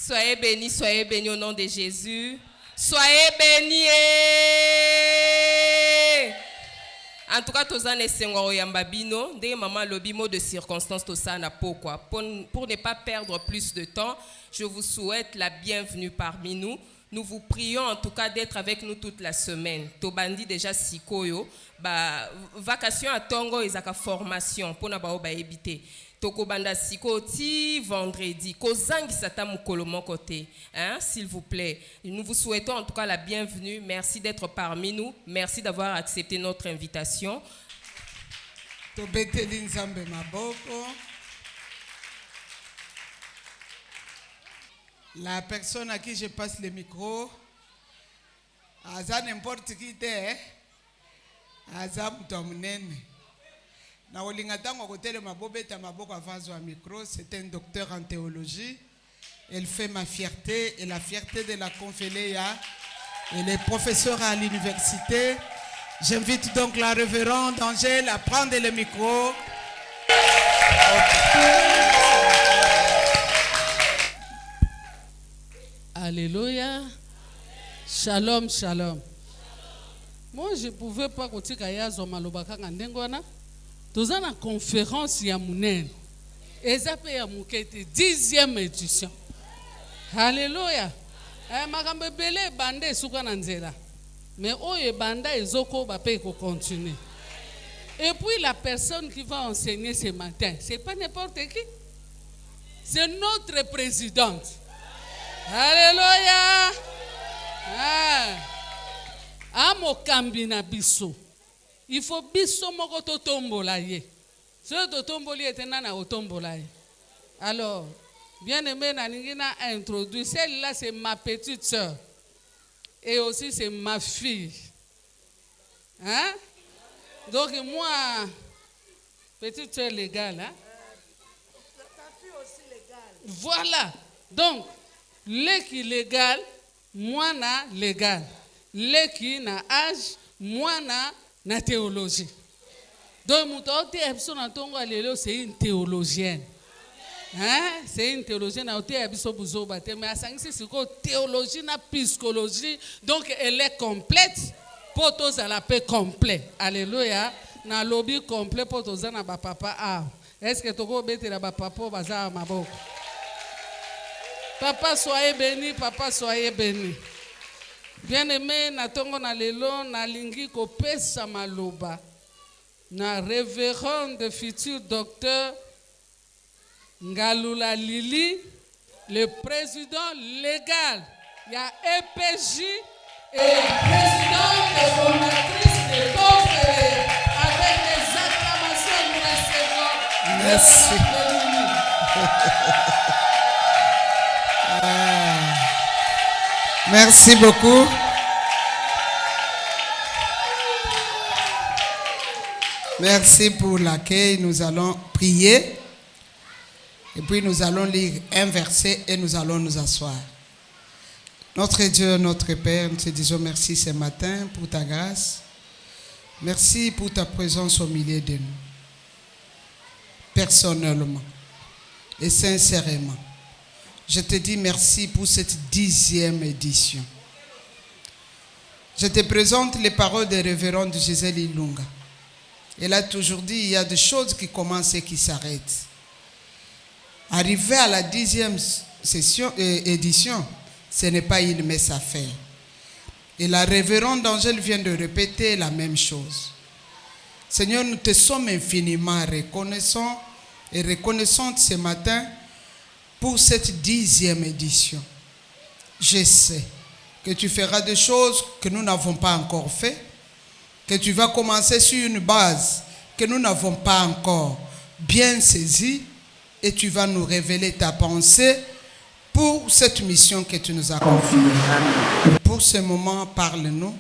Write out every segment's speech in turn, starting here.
Soyez bénis au nom de Jésus. Soyez bénis. En tout cas, tous les sengwa oyambabino, des maman lobimo de circonstances tout ça n'a pas quoi. Pour ne pas perdre plus de temps, je vous souhaite la bienvenue parmi nous. Nous vous prions en tout cas d'être avec nous toute la semaine. Tobandi déjà sikoyo, vacation à Tongo et zaka formation pour na ba éviter. Toko banda siko ti vendredi. Kozangi sata mukolo mon côté, hein, s'il vous plaît. Nous vous souhaitons en tout cas la bienvenue. Merci d'être parmi nous. Merci d'avoir accepté notre invitation. Tobeteli nzambe maboko. La personne à qui je passe le micro, aza n'importe qui te, aza mutamunene. Na olinga tango kotele mabobeta maboko avanzo à micro, c'est un docteur en théologie. Elle fait ma fierté et la fierté de la Conféléa. Elle est professeure à l'université. J'invite donc la révérende Angèle à prendre le micro. Alléluia. Shalom, shalom. Moi, je ne pouvais pas continuer à faire ce que nous avons une conférence ya Mounen. Et ça fait ya Moukete, 10e édition. Alléluia. Makambe belé bande souka nanzela. Mais oye banda ezoko ba pe ko continuer. Et puis la personne qui va enseigner ce matin, c'est pas n'importe qui. C'est notre présidente. Alléluia. Amo kambina biso. Il faut biso moko to tombola ye. Ce to tomboli etena na otombola ye. Alors, bien aimé naningina introduit. Celle-là c'est ma petite sœur. Et aussi c'est ma fille. Hein? Donc moi, petite sœur légale. Hein? Ta fille aussi légale. Voilà. Donc, l'équi légal, moi na légal. L'équi na âge, moi na théologie. Donc, c'est une théologienne. Hein? C'est une théologienne. Mais c'est une théologie, na psychologie. Donc, elle est complète. Pour tous, elle a paix complet. Alléluia. Na lobby complet pour tous, na ba papa. Ah. Est-ce que tu as la papa baza maboko? Papa, soyez béni. Papa, soyez béni. Bien-aimé, na tongo na lelo, na lingi ko pesa maloba. Na révérend de futur docteur Ngalula Lili, le président légal. Il y a EPJ et le président des formatrices de pauvres. Avec les acclamations, nous recevons. Merci. Merci beaucoup. Merci pour l'accueil. Nous allons prier. Et puis nous allons lire un verset et nous allons nous asseoir. Notre Dieu, notre Père, nous te disons merci ce matin pour ta grâce. Merci pour ta présence au milieu de nous. Personnellement et sincèrement. Je te dis merci pour cette 10e édition. Je te présente les paroles des révérends de Gisèle Ilunga. Elle a toujours dit, il y a des choses qui commencent et qui s'arrêtent. Arrivé à la 10e édition, ce n'est pas une mince affaire. Et la révérende Angèle vient de répéter la même chose. Seigneur, nous te sommes infiniment reconnaissants et reconnaissantes ce matin pour cette 10e édition. Je sais que tu feras des choses que nous n'avons pas encore fait, que tu vas commencer sur une base que nous n'avons pas encore bien saisie et tu vas nous révéler ta pensée pour cette mission que tu nous as confiée. Pour ce moment, parle-nous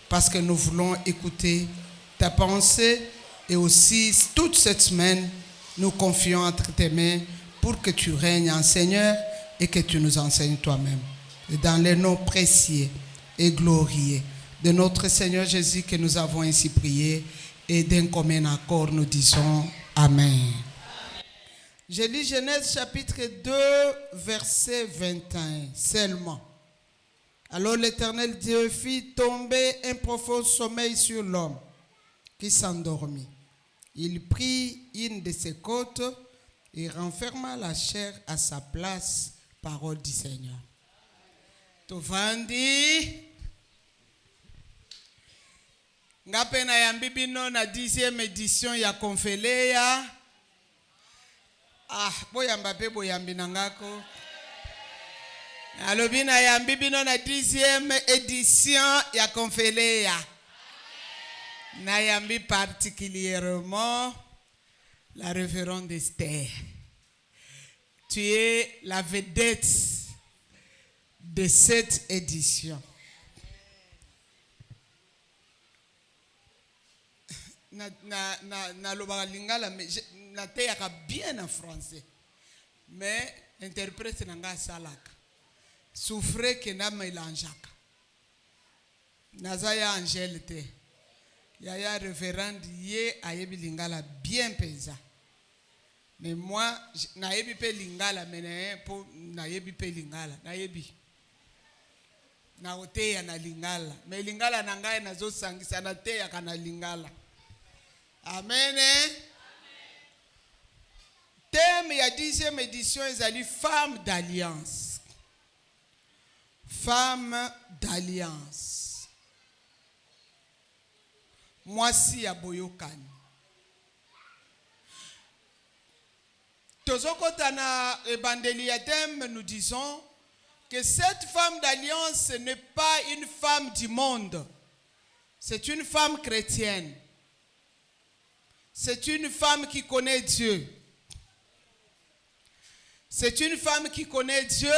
parce que nous voulons écouter ta pensée et aussi toute cette semaine, nous confions entre tes mains pour que tu règnes en Seigneur et que tu nous enseignes toi-même. Et dans le nom précieux et glorieux de notre Seigneur Jésus que nous avons ainsi prié et d'un commun accord nous disons Amen. Je lis Genèse chapitre 2, verset 21 seulement. Alors l'Éternel Dieu fit tomber un profond sommeil sur l'homme qui s'endormit. Il prit une de ses côtes et renferma la chair à sa place. Parole du Seigneur. Tovandi. Ngapena yambi bino na 10e édition ya Konfeleya. Boyamba pe boyambi nangako. Alobi na yambi bino na 10e édition ya Konfeleya. Na yambi particulièrement la révérende Esther. Tu es la vedette de cette édition. Na loba lingala na teyaka bien en français. Mais interprète nanga salaka. Souffrez que na mélangeaka. Nazaya Angèle te. Yaya révérende ye ayebi lingala bien pesa. Mais moi, nayebi pe lingala mene po nayebi pe lingala nayebi. Na oteya na lingala. Mais lingala na ngai nazo sangisa na teya kana lingala. Amen. Thème ya 10e édition ezali femme d'alliance. Femme d'alliance. Mwasi ya boyokani. Tozokota na ebandeli ya thème, nous disons que cette femme d'alliance n'est pas une femme du monde. C'est une femme chrétienne. C'est une femme qui connaît Dieu. C'est une femme qui connaît Dieu.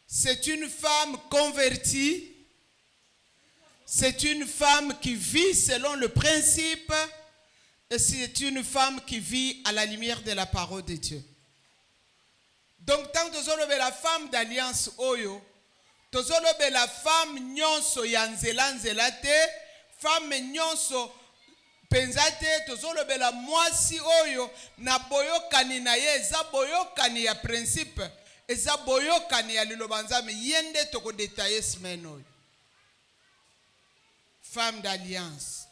C'est une femme convertie. C'est une femme qui vit selon le principe. Et c'est une femme qui vit à la lumière de la parole de Dieu. Donc, tant que nous avons la femme d'alliance, nous avons la femme nyonso yanzela nzelate, femme nyonso penzate, nous avons la mwasi oyo na boyokani na ye, eza boyokani ya principe, eza boyokani ya lilobanzame, yende toko détailler semaine oyo. Femme d'alliance.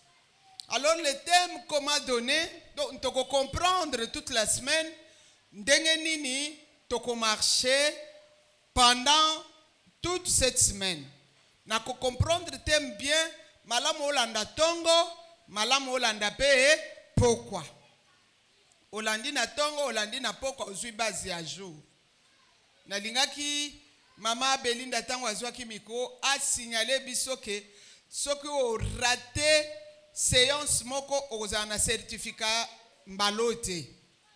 Alors le thème qu'on m'a donné, donc tu peux comprendre toute la semaine, ndengenini tu peux marcher pendant toute cette semaine. Na ko comprendre le thème bien, malamu olanda tongo, malamu olanda pe pourquoi. Olandi na tongo, olandi na pourquoi ozui base à jour. Na lingaki mama Belinda tango azwaki miko a signalé biso ke soki o raté séance moko ozana certificat mbalote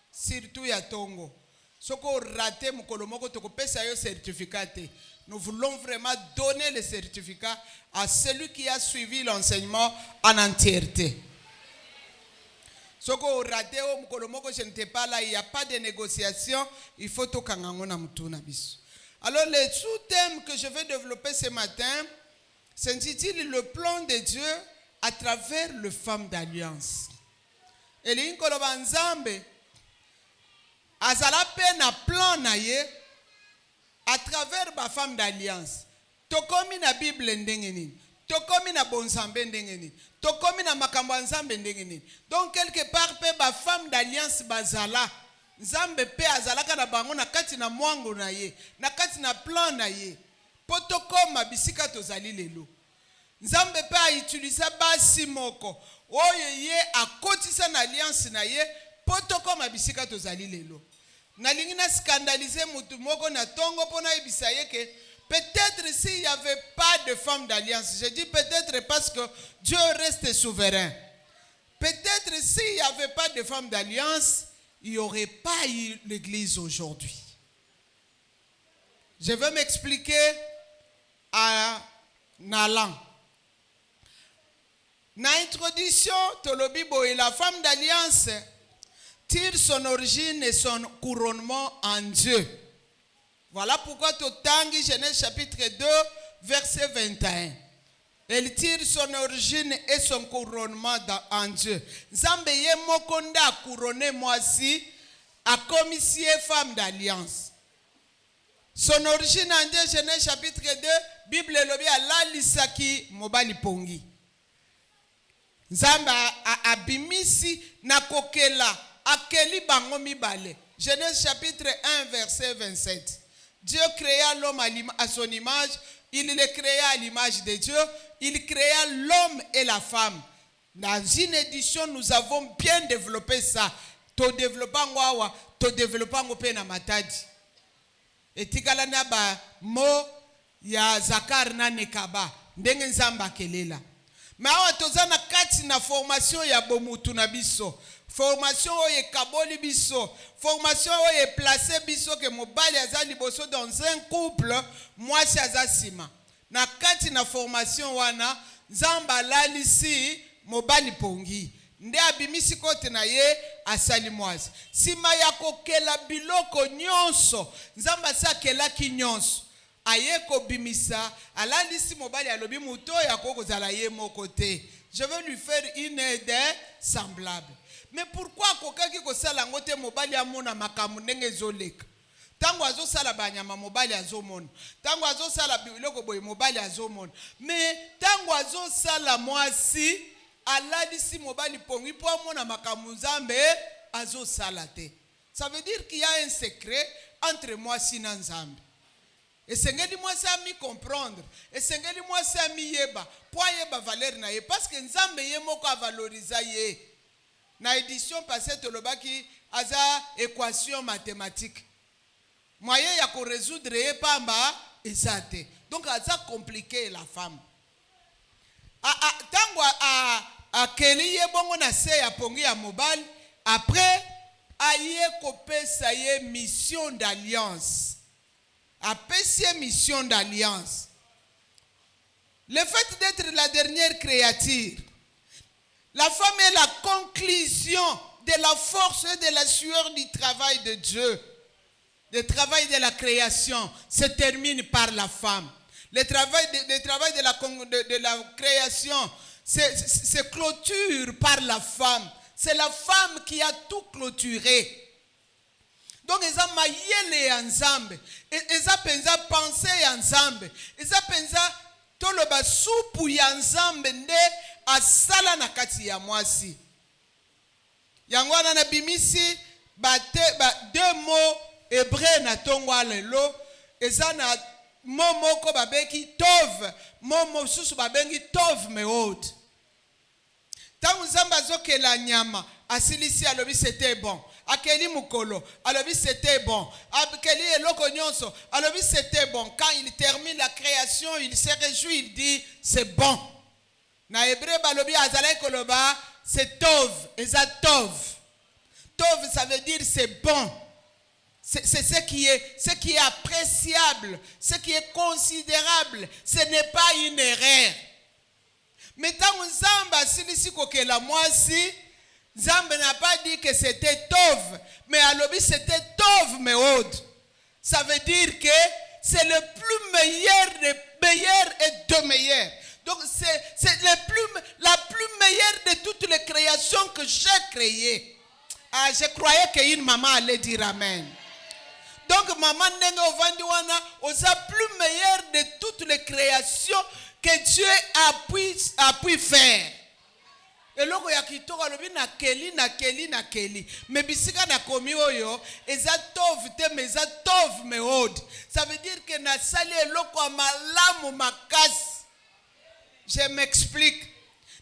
surtout ya tongo soko raté mukolo moko tokopesa yo certificat. Nous voulons vraiment donner le certificat à celui qui a suivi l'enseignement en entièreté. Soko raté o mukolo moko je n'étais pas là, il n'y a pas de négociation, il faut to kangango na mutuna biso. Alors le sous-thème que je vais développer ce matin s'intitule le plan de Dieu à travers le femme d'alliance. Et l'inkolo banzambe azala pe na plan na ye à travers ba femme d'alliance. Tokomi na Bible ndenge nini, tokomi na bonzambe ndenge nini, tokomi na makambo nzambe ndenge nini. Donc quelque part pe ba femme d'alliance bazala nzambe pe azalaka na bango na kati na mwango na ye, na kati na plan na ye. Potokoma bisika tozali lelo. Nzambe pe a utilisé basi moko oyo ye akotisa na alliance na ye potokoma bisika tozali lelo. Nalingi na scandaliser mutu moko na tongo pona ebisa ye ke peut-être s'il n'y avait pas de femme d'alliance, je dis peut-être parce que Dieu reste souverain. Peut-être s'il n'y avait pas de femme d'alliance, il n'y aurait pas eu l'église aujourd'hui. Je vais m'expliquer à Nalan. Na introduction, Tolobibo et la femme d'alliance tire son origine et son couronnement en Dieu. Voilà pourquoi Totangi, Genèse chapitre 2, verset 21. Elle tire son origine et son couronnement en Dieu. Nzambe ye mokonda couronné moisi akomisie femme d'alliance. Son origine en 2 Genèse chapitre 2, Bible elobi alalisaki mobali pongi. Nzambe abimisi na kokela akeli bango mibale. Genèse chapitre 1 verset 27. Dieu créa l'homme à son image, il le créa à l'image de Dieu, il créa l'homme et la femme. Dans une édition, nous avons bien développé ça. To développant wawa, to développant opena matadi. Et tikala na ba mo ya zakar na nekaba ndenge nzamba kelela. Mais awa tozana kati na formation ya bomutu na biso. Formation oye kaboli biso. Formation oye placé biso ke mobali azali boso dans un couple, mwasi azasima. Na kati na formation wana nzamba lalisi mobali pongi. Nde abimisi kote na ye asali mwasi. Sima ya kokela biloko nyonso. Nzamba sakelaki nyonso. Aye ko bimisa. Alalisi mobali alobi muto ya koko zala ye moko te. Je veux lui faire une aide semblable. Mais pourquoi kokaki ko sala ngote mobali amona makamu ndenge zoleka? Tango azo sala banyama mobali azomona. Tango azo sala biloko boye mobali azomona. Mais tango azo sala mwasi aladisi mobali pongi po amona makamu nzambe azo salate. Ça veut dire qu'il y a un secret entre mwasi na nzambe. Esengeli mwasi ami comprendre. Esengeli mwasi ami yeba. Po yeba valeur na ye. Parce que nzambe ye moko a valoriza ye. Na édition passée tolobaki aza équation mathématique. Moyen ya ko résoudre ye pamba esate. Donc aza compliqué la femme. Tango akeli ye bongo na se ya pongi ya mobali, après aye kopesa ye mission d'alliance. Apesi mission d'alliance. Le fait d'être la dernière créature, la femme est la conclusion de la force et de la sueur du travail de Dieu. Le travail de la création se termine par la femme. Le travail de la création se clôture par la femme. C'est la femme qui a tout clôturé. Donc, ils ont maillé ensemble. Ils ont pensé ensemble. Ils ont pensé tout le basoupu ensemble nde asala na kati ya mwasi. Yangwana na bimisi deux mots hébreux na tongwa lelo. Eza na momoko babeki tov, momo susu babengi tov meod. Tangu nzamba zokela nyama, asilisi alobi c'était bon. Akeli mukolo, alobi c'était bon. Akeli eloko nyonso, alobi c'était bon. Quand il termine la création, il se réjouit, il dit c'est bon. Na hébreu balobi azalai koloba, c'est tov, eza tov. Tov ça veut dire c'est bon. C'est ce qui est appréciable, ce qui est considérable. Ce n'est pas une erreur. Mais tant Nzamba silisi kokela mwasi, Nzamba n'a pas dit que c'était tov, mais alobi c'était tov meod. Ça veut dire que c'est le plus meilleur des meilleurs et de meilleurs. Donc c'est la plus meilleure de toutes les créations que j'ai créées. Ah, je croyais qu'une maman allait dire amen. Donc maman ndenge ovandi wana osa plus meilleur de toutes les créations que Dieu a pu faire. Eloko ya kitoko lobi na keli. Mais bisika na komi oyo eza tov te mais eza tov meod. Ça veut dire que na sali eloko amalamu makasi. Je m'explique.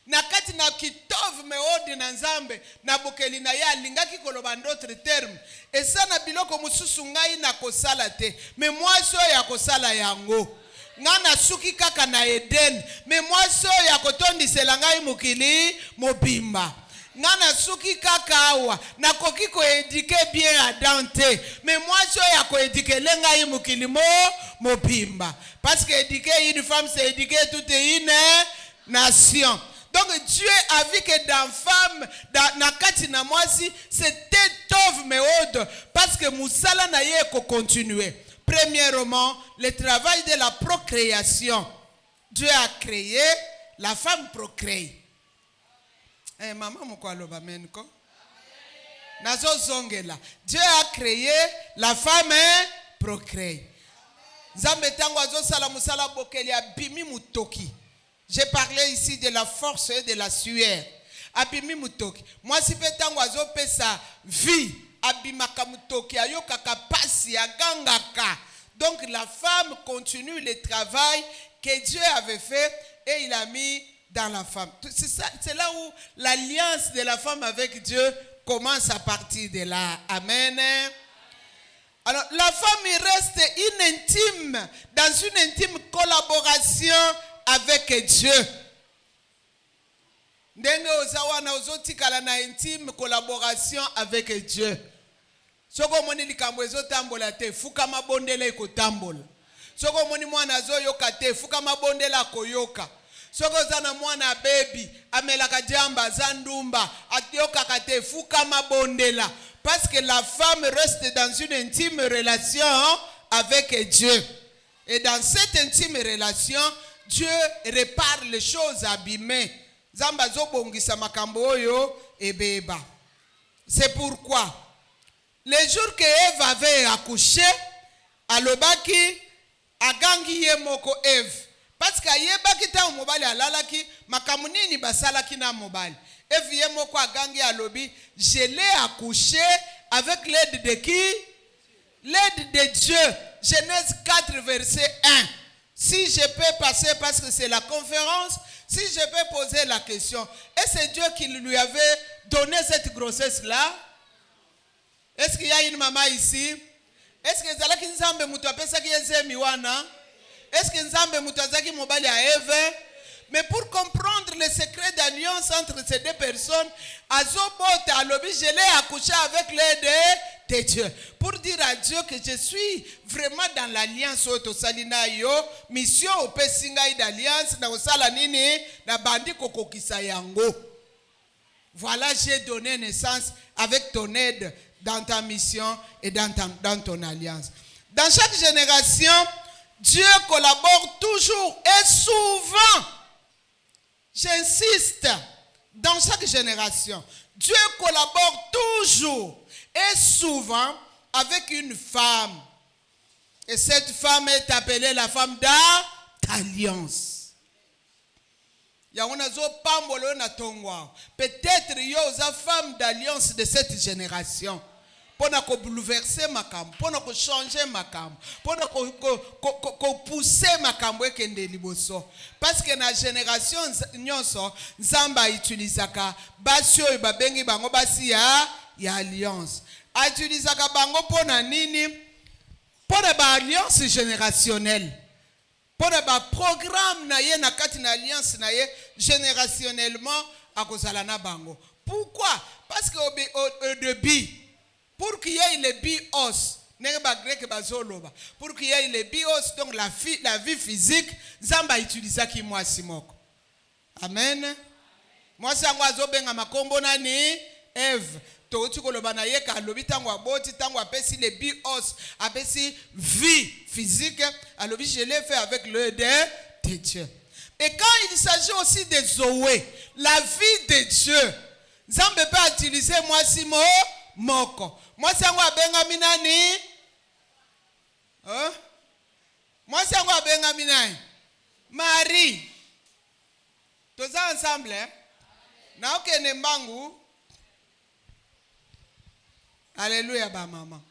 Na kati na kitov meod na nzambe na bokeli na ya lingaki koloba d'autres termes. Esa na biloko mususu ngai na kosala te. Mais moi so ya kosala yango. Ngana suki kaka na Eden. Mais moi so ya kotondisela ngai mukili mobimba. Ngana suki kaka awa. Na koki ko éduquer bien Adam te. Mais moi so ya ko éduquer ngai mukili mobimba. Parce que éduquer une femme c'est éduquer toute une nation. Donc Dieu a vu que dans femme, dans nakati na mwasi, c'était tov meod parce que musala na ye ko continuer. Premièrement, le travail de la procréation. Dieu a créé, la femme procrée. Maman moko aloba menko. Nazo zongela. Dieu a créé la femme et procréé. Nzambe tango azosala musala bokeli abimi mutoki. J'ai parlé ici de la force et de la sueur. Abimi mutoki. Moi si pe tango azopesa vie abimaka mutoki ayokaka pasi agangaka. Donc la femme continue le travail que Dieu avait fait et il a mis dans la femme. C'est là où l'alliance de la femme avec Dieu commence à partir de là. Amen. Alors la femme il reste dans une intime collaboration avec Dieu. Ndenge ozawana ozotikala na intime collaboration avec Dieu. Soko moni likambo ezotambola te fuka mabondela ekotambola. Soko moni mwana azoyoka te fuka mabondela koyoka. Soko zana mwana baby amelaka jamba zandumba atyoka kate fuka mabondela. Parce que la femme reste dans une intime relation avec Dieu. Et dans cette intime relation, Dieu répare les choses abîmées. Zamba zobongisa makambo oyo ebeba. C'est pourquoi les jours que Ève avait accouché, alobaki agangi ye moko Ève. Parce que yebaki ta mobali alalaki makambo nini basalaki na mobali. Ève ye moko agangi alobi, je l'ai accouché avec l'aide de qui? L'aide de Dieu. Genèse 4 verset 1. Si je peux passer parce que c'est la conférence, si je peux poser la question, est-ce que Dieu qui lui avait donné cette grossesse-là? Est-ce qu'il y a une maman ici? Est-ce que Zalaki Nzambe mutu apesaki yeze miwana? Est-ce que Nzambe mutu azaki mobali a Ève? Mais pour comprendre le secret d'alliance entre ces deux personnes, Azobota alobi je l'ai accouché avec l'aide de Dieu. Pour dire à Dieu que je suis vraiment dans l'alliance oto salina yo, mission opesinga d'alliance na osala nini na bandi kokokisa yango. Voilà, j'ai donné naissance avec ton aide dans ta mission et dans ton alliance. Dans chaque génération, Dieu collabore toujours et souvent. J'insiste, dans chaque génération, Dieu collabore toujours et souvent avec une femme. Et cette femme est appelée la femme d'alliance. Peut-être il y a une femme d'alliance de cette génération. Pour bouleverser ma cam, pour changer ma cam, pour pousser ma cam. Parce que la génération Nzamba utilisaka basio et babengi bango basi ya alliance. Utilisaka bango pour na nini? Pour la alliance générationnelle. Pour le programme na ye na kati na alliance na ye générationnellement à kozala na bango. Pourquoi? Parce que au début pour qu'il y ait le bios, pour qu'il y ait le bios, donc la vie physique, Zamba utilisa ki moi simoko. Amen. Moi sango azobenga makombo nani Ève. To utikoloba na ye ka lobi tango aboti tango apesi le bios, apesi vie physique, alobi je l'ai fait avec l'aide de Dieu. Et quand il s'agit aussi de Zoé, la vie de Dieu, Zamba peut utiliser moi simo moko. Moi sango abenga minani? Moi sango abenga minani? Marie. Tous ensemble, hein? Na okene mbangu. Alléluia, ba maman.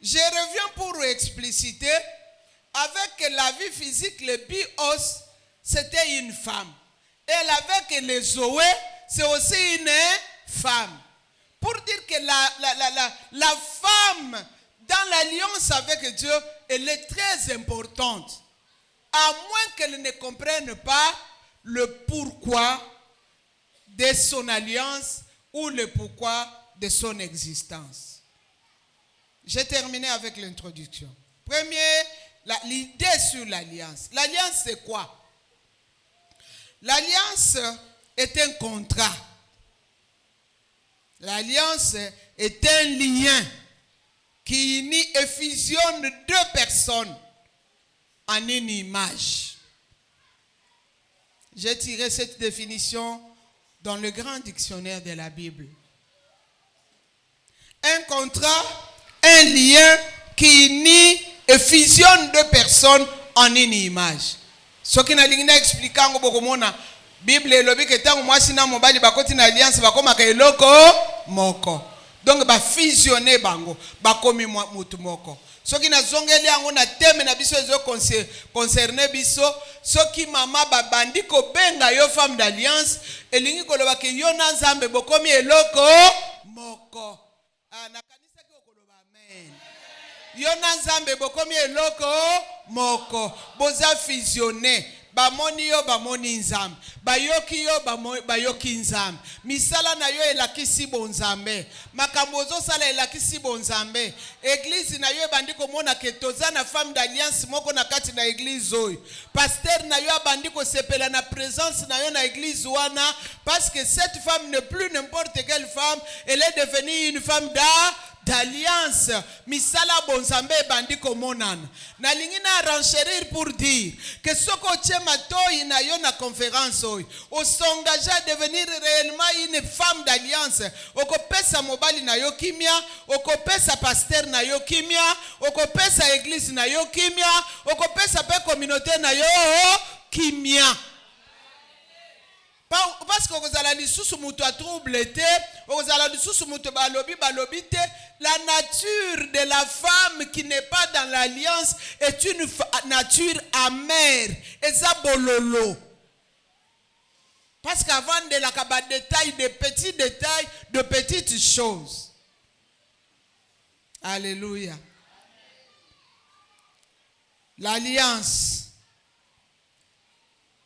Je reviens pour expliciter avec la vie physique, le bios, c'était une femme. Et avec les Zoé, c'est aussi une femme. Pour dire que la femme, dans l'alliance avec Dieu, elle est très importante. À moins qu'elle ne comprenne pas le pourquoi de son alliance ou le pourquoi de son existence. J'ai terminé avec l'introduction. Premier, l'idée sur l'alliance. L'alliance, c'est quoi? L'alliance est un contrat. L'alliance est un lien qui unit et fusionne deux personnes en une image. J'ai tiré cette définition dans le grand dictionnaire de la Bible. un contrat, un lien qui unit et fusionne deux personnes en une image. Ce qui n'a pas expliqué en Bokomona, Bible et lobi que tant moi sina mobali bakoti na alliance bakoma ka eloko moko. Donc ba fusionner bango, bakomi mutu moko. Ce qui n'a zongeli yango na teme na biso ezo concerner biso, ce qui mama ba bandi ko benga yo femme d'alliance, elingi koloba ke yo na nzambe bokomi eloko moko. Na kanisa ki okoloba amen. Yo na nzambe bokomi eloko moko. Boza fusionner. Bamoni yo bamoni nzambe. Bayoki yo bayoki nzambe. Misala na yo elakisi bonzambe. Makambo ozo sala elakisi bonzambe. Église na yo bandi komona ke toza na femme d'alliance moko na kati na église oyo. Pasteur na yo bandi ko sepela na présence na yo na église wana parce que cette femme n'est plus n'importe quelle femme, elle est devenue une femme d'alliance. Misala bonzambe bandi komonana. Na lingina renchérir pour dire que soko chema toi na yo na conférence oyo, on s'engage à devenir réellement une femme d'alliance. Okopesa mobali na yo kimia, okopesa pasteur na yo kimia, okopesa église na yo kimia, okopesa pe communauté na yo kimia. Parce que vous allez sous mutu a trouble te, vous allez sous mutu balobi te. La nature de la femme qui n'est pas dans l'alliance est une nature amère. Et ça bololo. Parce qu'avant de la kaba détail, de petits détails, de petites choses. Alléluia. L'alliance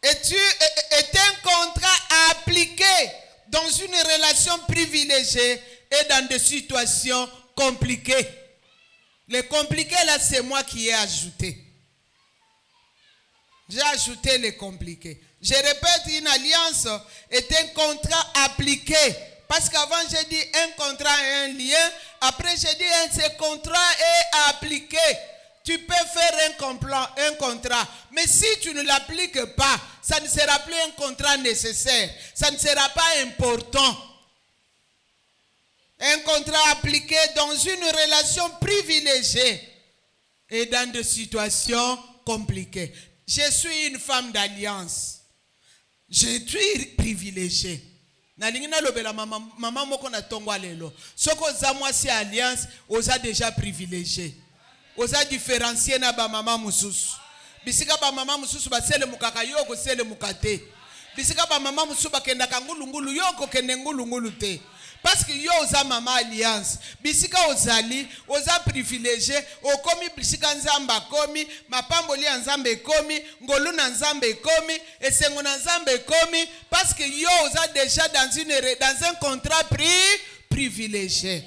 est un contrat à appliquer dans une relation privilégiée et dans des situations compliquées. Les compliqués là, c'est moi qui ai ajouté. J'ai ajouté les compliqués. Je répète, une alliance est un contrat appliqué. Parce qu'avant j'ai dit un contrat et un lien. Après j'ai dit ce contrat est appliqué. Tu peux faire un contrat. Mais si tu ne l'appliques pas, ça ne sera plus un contrat nécessaire. Ça ne sera pas important. Un contrat appliqué dans une relation privilégiée et dans des situations compliquées. Je suis une femme d'alliance. Je suis privilégiée. Nalingina lobela maman moko na tongwa lelo. Soko za mwasi alliance, oza déjà privilégié. Oza différencier na ba mama mususu. Bisika ba mama mususu ba sele mukaka yoko sele mukate. Bisika ba mama mususu ba kenda kangulungulu yoko kende ngulungulu te. Parce que yo oza mama alliance. Bisika ozali, oza privilégié, okomi bisika nzamba komi, mapamboli nzambe komi, ngolu na nzambe komi, esengo na nzambe komi, parce que yo oza déjà dans un contrat privilégié.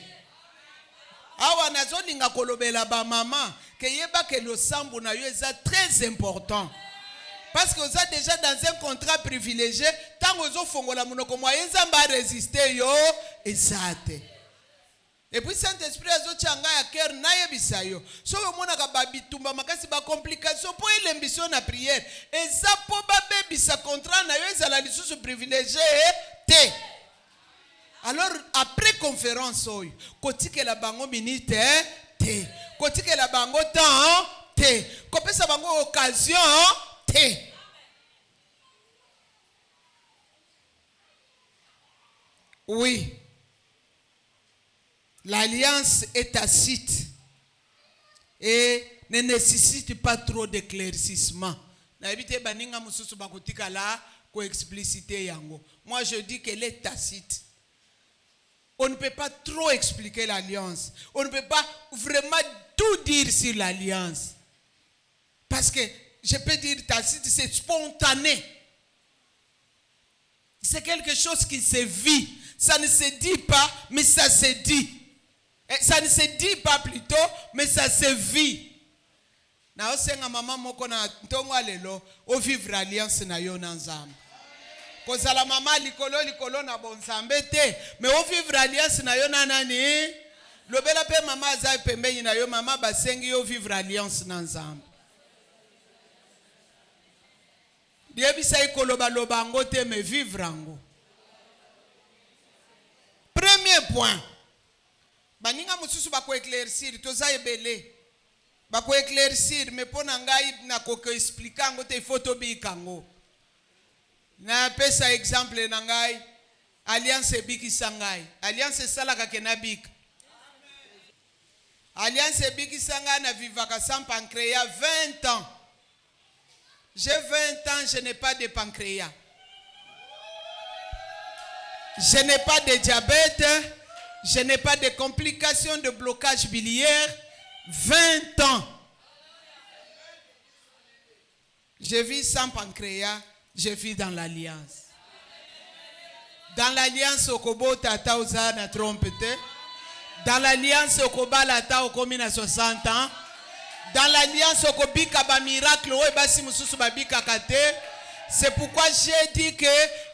Awa nazolinga kolobela ba mama que yeba que le sambu na yo est très important. Parce que vous êtes déjà dans un contrat privilégié, tant que vous fongola munoko moyen nzamba résister yo ezate. Et puis Saint-Esprit azo changa ya cœur na yebisa yo. So yo mona ka babitumba makasi ba complication pour l'ambition na prière. Eza po ba bebisa contrat na yo ezala lisusu privilégié te. Alors après conférence oyo, kotike la bango minute te. Kotike la bango temps te. Kopesa bango occasion te. Oui. L'alliance est tacite et ne nécessite pas trop d'éclaircissement. Moi je dis qu'elle est tacite. On ne peut pas trop expliquer l'alliance. On ne peut pas vraiment tout dire sur l'alliance. Parce que je peux dire tacite, c'est spontané. C'est quelque chose qui se vit. Ça ne se dit pas, mais ça se dit. Et ça ne se dit pas plutôt, mais ça se vit. Na osenga mama moko na ntongo lelo o vivre alliance na yo na nzambe. Kozala mama likolo na bonzambe te, mais o vivre alliance na yo na nani? Lobela pe mama aza pembeni na yo mama basengi yo vivre alliance na nzambe. Diebisa ikoloba lobango te me vivre ango. Premier point. baninga mosusu bakoéclaircir toza ebele bakoéclaircir mais mpo na ngai nakoki explika yango te ifo tobika yango. Napesa exemple na ngai alliance ebikisa ngai. Alliance esalaka ke nabika. Alliance ebikisa ngai na vivaka sans pancréas 20 ans. J'ai 20 ans, je n'ai pas de pancréas. Je n'ai pas de diabète. Je n'ai pas de complications de blocage biliaire. 20 ans. Je vis sans pancréas. Je vis dans l'alliance. Dans l'alliance, Okobo Tata Oza na trompete. Dans l'alliance, Okoba Lata Okomi na 60 ans. Dans l'alliance, Okobika ba miracle. Oebasi mususu babika kate. C'est pourquoi j'ai dit que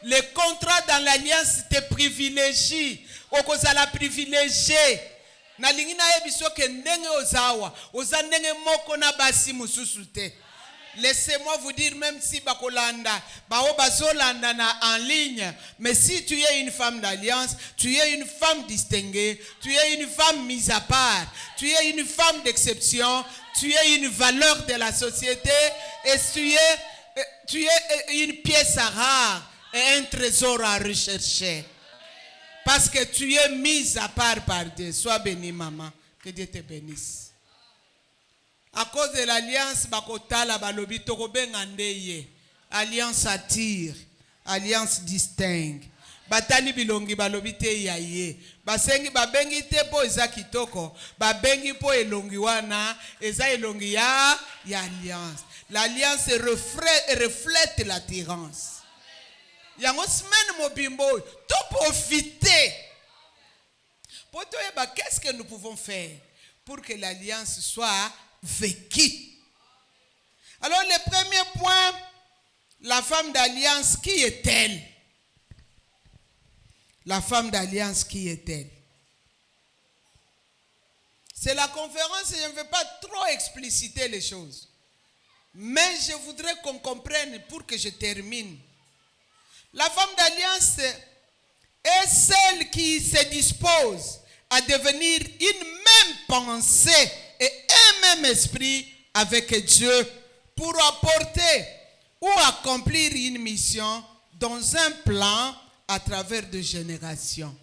le contrat dans l'alliance te privilégie. Okozala privilégié. Na lingina ebiso ke ndenge ozawa. Oza ndenge moko na basi mususu te. Laissez-moi vous dire, même si bakolanda, bazolanda en ligne, mais si tu es une femme d'alliance, tu es une femme distinguée, tu es une femme mise à part, tu es une femme d'exception, tu es une valeur de la société, et tu es une pièce rare et un trésor à rechercher. Parce que tu es mise à part par Dieu. Sois bénie, maman. Que Dieu te bénisse. À cause de l'alliance, bakotala balobi tokobenga ndeye. Alliance attire, alliance distingue. Batali bilongi balobi te yaye. Basengi babengi te po eza kitoko. Babengi po elongi wana, eza elongi ya alliance. L'alliance reflète l'attirance. Yango semaine mobimbo, to profiter. Pour toi, qu'est-ce que nous pouvons faire pour que l'alliance soit vécu? Alors le premier point, la femme d'alliance, qui est-elle? La femme d'alliance, qui est-elle? C'est la conférence et je ne vais pas trop expliciter les choses. Mais je voudrais qu'on comprenne pour que je termine. La femme d'alliance est celle qui se dispose à devenir une même pensée et un même esprit avec Dieu pour apporter ou accomplir une mission dans un plan à travers des générations.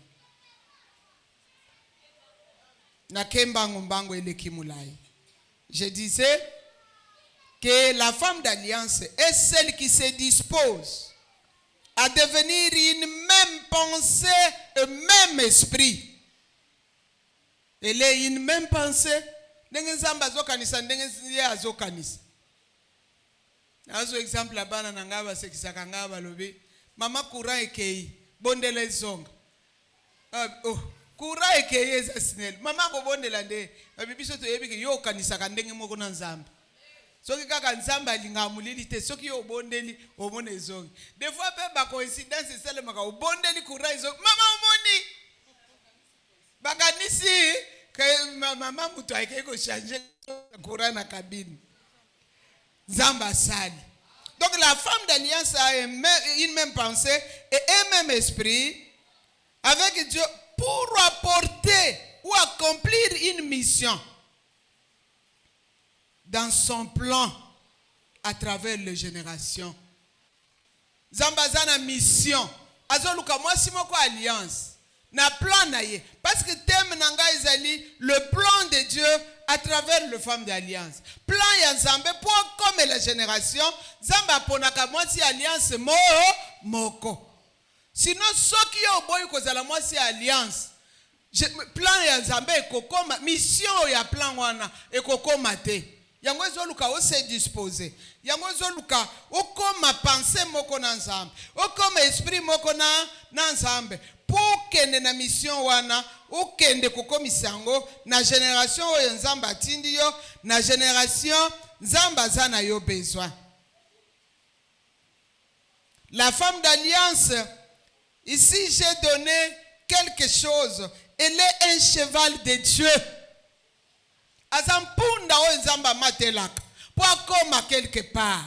Je disais que la femme d'alliance est celle qui se dispose à devenir une même pensée et même esprit. Elle est une même pensée. Azo exemple la bana nangaba sekisaka ngaba lobi mama courant ekei bondela zonga oh courant ekei eza snel mama ko bondela nde bibiso to yebike yo kanisaka ndenge moko na nzambe soki kaka nzambe alingamulili te soki yo bondeli omona ezongi des fois pe ba coïncidence sele maka obondeli courant ezongi mama omoni bakanisi que maman muto ayeke ko changer courant na cabine. Zamba sali. Donc la femme d'alliance a une même pensée et un même esprit avec Dieu pour apporter ou accomplir une mission dans son plan à travers les générations. Zamba zana mission. Azoluka mwasi moko alliance. Na plan na ye. Parce que thème nanga ezali le plan de Dieu à travers le femme d'alliance. Plan ya Nzambe pour comme la génération, Zamba ponaka mwasi alliance moko. Sinon soki yo boyi kozala mwasi alliance. Plan ya Nzambe ekokoma mission ya plan wana ekokoma te. Yango ezoluka o se disposer. Yango ezoluka okoma pensée moko na Nzambe. Okoma esprit moko na Nzambe. Pour kende na mission wana okende kokomisa yango na génération oyo Nzambe atindi yo na génération Nzambe aza na yo besoin. La femme d'alliance, ici j'ai donné quelque chose. Elle est un cheval de Dieu. Azampunda oyo Nzambe matelaka pour akoma quelque part.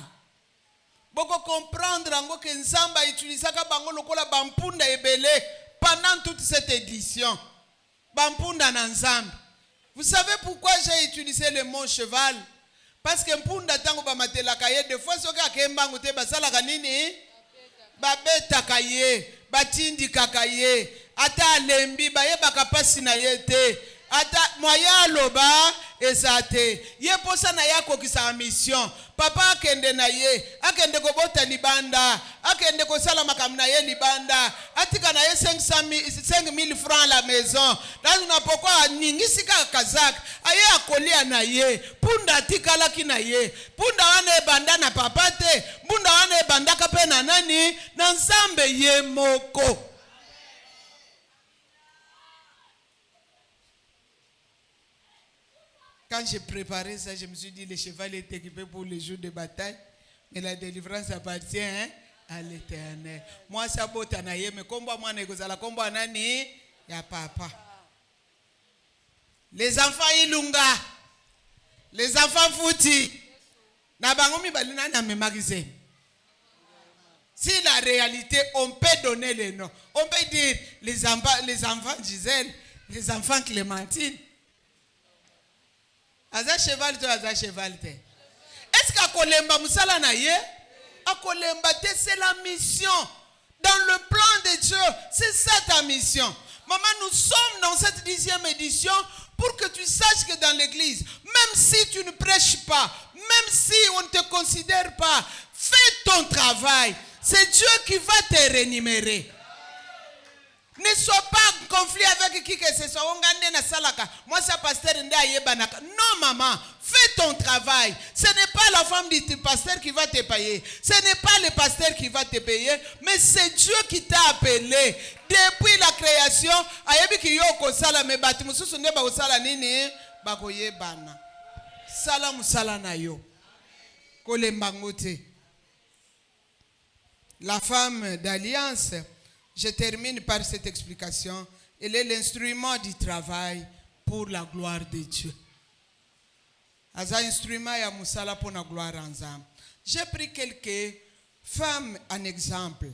Boko comprendre yango que Nzambe utilisaka bango lokola bampunda ebele pendant toute cette édition. Bampunda na nzambe. Vous savez pourquoi j'ai utilisé le mot cheval? Parce que mpunda tango ba matelaka ye des fois soka kembangu te basala kanini? Babeta kaye, batindi kakaye, ata lembi ba ye bakapasi na ye te. Ata moya loba ezate. Ye posa na yako kisa mission. Papa akende na ye, akende kobota libanda, akende kosala makamna ye libanda, atika na ye 5,000 francs la maison. Dans unapokwa ningisika kazak, aye akolia na ye, punda atika laki na ye, punda wane banda na papate, punda wane banda kape na nani, na nzambe ye moko. Quand j'ai préparé ça, je me suis dit, le cheval est équipé pour les jours de bataille, mais la délivrance appartient à l'Éternel. Moi, ça botanaye, mais comme moi, la combo anani, ya papa. Les enfants ilunga, les enfants fouti, na bangomi balina na memarize. Si la réalité, on peut donner les noms. On peut dire les enfants Gisèle, les enfants Clémentine. Aza cheval to aza cheval te. Est-ce qu'akolemba musala na ye? Akolemba te, c'est la mission. Dans le plan de Dieu, c'est ça ta mission. Maman, nous sommes dans cette 10e édition pour que tu saches que dans l'église, même si tu ne prêches pas, même si on ne te considère pas, fais ton travail. C'est Dieu qui va te rémunérer. Ne sois pas en conflit avec qui que ce soit. Moi, c'est pasteur. Non, maman, fais ton travail. Ce n'est pas la femme du pasteur qui va te payer. Ce n'est pas le pasteur qui va te payer. Mais c'est Dieu qui t'a appelé. Depuis la création, la femme d'alliance. Je termine par cette explication. Elle est l'instrument du travail pour la gloire de Dieu. Aza instrument ya musala pour la gloire ensemble. J'ai pris quelques femmes en exemple.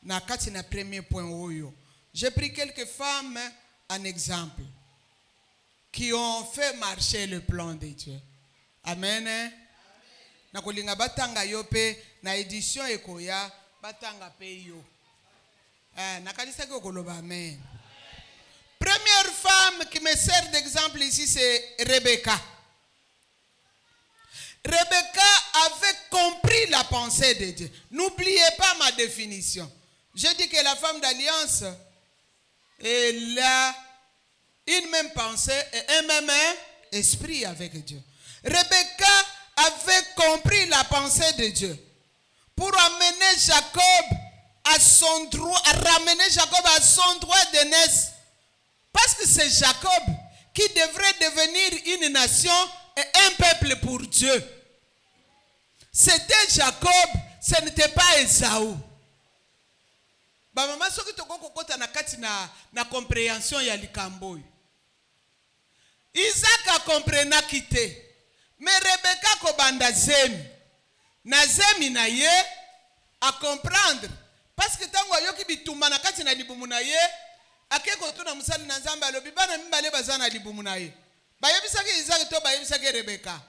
Na kati na premier point oyo. J'ai pris quelques femmes en exemple qui ont fait marcher le plan de Dieu. Amen. Na kolinga batanga yo pe na édition ekoya batanga pe yo. Première femme qui me sert d'exemple ici, c'est Rebecca. Rebecca avait compris la pensée de Dieu. N'oubliez pas ma définition. Je dis que la femme d'alliance, elle a une même pensée et un même esprit avec Dieu. Rebecca avait compris la pensée de Dieu pour amener Jacob à son droit, à ramener Jacob à son droit d'aînesse. Parce que c'est Jacob qui devrait devenir une nation et un peuple pour Dieu. C'était Jacob, ce n'était pas Esaü. Ba mama soki toko kokota na kati na compréhension ya likambo. Isaac a comprena kite. Mais Rebecca ko banda zemi. Na zemi na ye a comprendre. Parce que tango yoki bitumba na kati na libumu na ye, akeko tuna musali na nzamba alobi bana mibale bazana libumu na ye. Bayebisaki Isaac to bayebisaki Rebecca.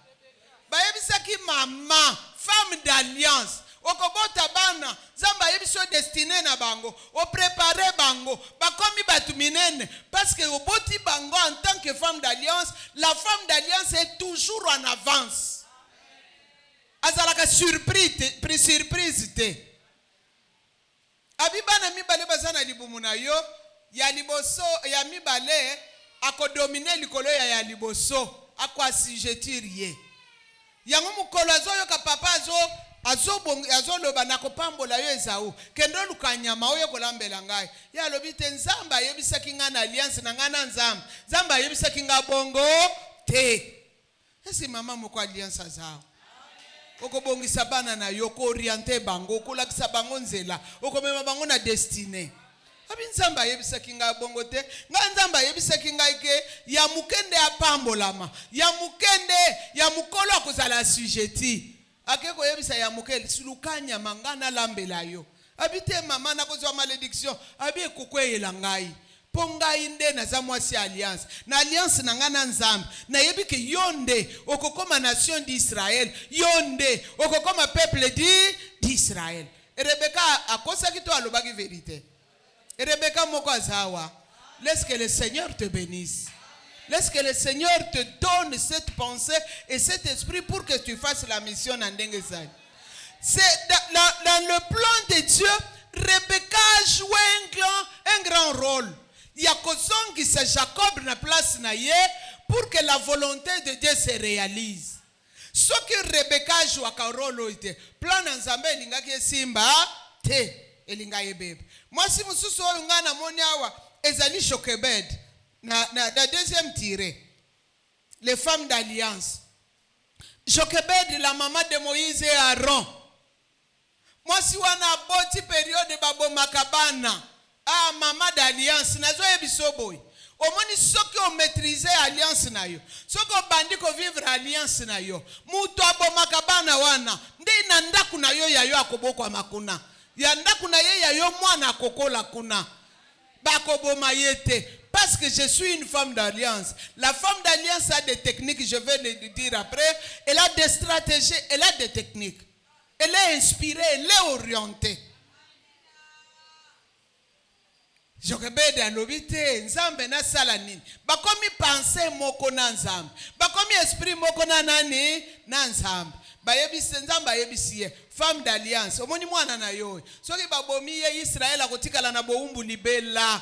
Bayebisaki mama, femme d'alliance. Okobota bana, zamba yebiso destiné na bango, o préparé bango, bakomi batu minene, parce que oboti bango en tant que femme d'alliance, la femme d'alliance est toujours en avance. Azalaka surprise te. Abibana mibale bazana libumu na yo, ya liboso ya mibale akodomine likolo ya liboso, akwasijetiriye. Yango mukolo azoyo ka papa azo loba na kopambola yo Esaü kendo lukanyama oyo kolambela ngai ya lobite nzamba yebisaki nga na alliance na nga na nzamba yebisaki nga bongo te. Esi mama moko alliance zao okobongisa bana na yo ko orienter bango okolakisa bango nzela okomema bango na destinée. Abi nzamba yebisaki nga bongo te, nga nzamba yebisaki nga ke ya mukende apambolama, ya mukende ya mukolo akozala sujeti. Akeko yebisa ya mukele silukanya mangana lambela yo. Abi te mama na kozwa malédiction, abi ekokweyela ngai. ponga inde na za mwasi alliance na alliance na ngana nzambe na yebi ke yonde okokoma nation d'Israël yonde okokoma peuple d'Israël. Rebecca akosa kito alobaki vérité. Rebecca moko azawa. Laisse que le Seigneur te bénisse. Laisse que le Seigneur te donne cette pensée et cet esprit pour que tu fasses la mission en Dengesai. C'est dans le plan de Dieu, Rebecca a joué un grand rôle. Il y a qui c'est Jacob na place na ye pour que la volonté de Dieu se réalise. Ce que Rebecca joue un rôle était plan nzambe elingaki simba te elinga yebebe. Moi si mususu oyo ngana moni awa ezali Jochebed na deuxième tiré. Les femmes d'alliance. Jochebed la maman de Moïse et Aaron. Moi si wana boti période babo makabana. Ah, maman d'alliance, nazo yebiso boy. Omoni soki o maîtriser alliance na yo. Soki o bandi ko vivre alliance na yo. Muto abomaka bana wana. Nde na ndaku na yo ya yo akoboko makuna. Ya ndaku na ye ya yo mwana akokola kuna. Bakoboma yete. Parce que je suis une femme d'alliance. La femme d'alliance a des techniques, je vais le dire après. Elle a des stratégies, elle a des techniques. Elle est inspirée, elle est orientée. Jochebed alobite nzambe na sala nini bakomi penser moko na nzambe bakomi esprit moko na nani na nzambe bayebise nzambe ayebisiye femme d'alliance omoni mwana na yo soki babomi ye Israël akotikala na boumbu libela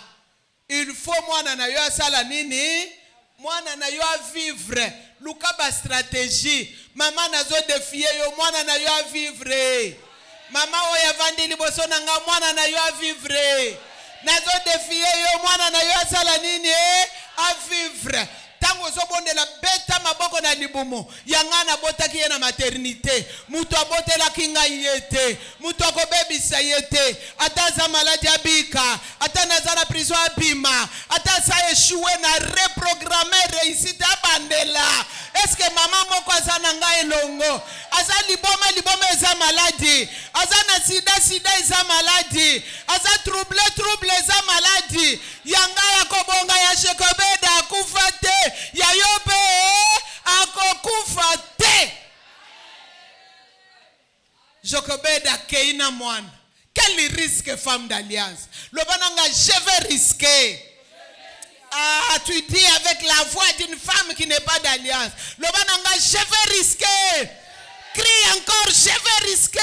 il faut mwana na yo sala nini mwana na yo a vivre luka ba stratégie mama nazo défier yo mwana na yo a vivre mama oya vandi liboso na nga mwana na yo a vivre nazo défier yo mwana na yo asala nini a vivre tango zo bondela beta maboko na libumu yangana botaki ye na maternité muto abotela kinga yete muto akobebisa yete ata za maladi abika ata nazala prison abima ata sa échoué na reprogrammer réussite abandela. Est-ce que maman moko azana nga elongo aza liboma eza maladi aza na sida eza maladi aza trouble eza maladi yanga yakobonga ya Jochebed akufa te ya yope akokufa te. Jochebed akeina mwana. Quel risque femme d'alliance? Le bananga je vais risquer. Ah, tu dis avec la voix d'une femme qui n'est pas d'alliance. Le bananga, je vais risquer. Crie encore, je vais risquer.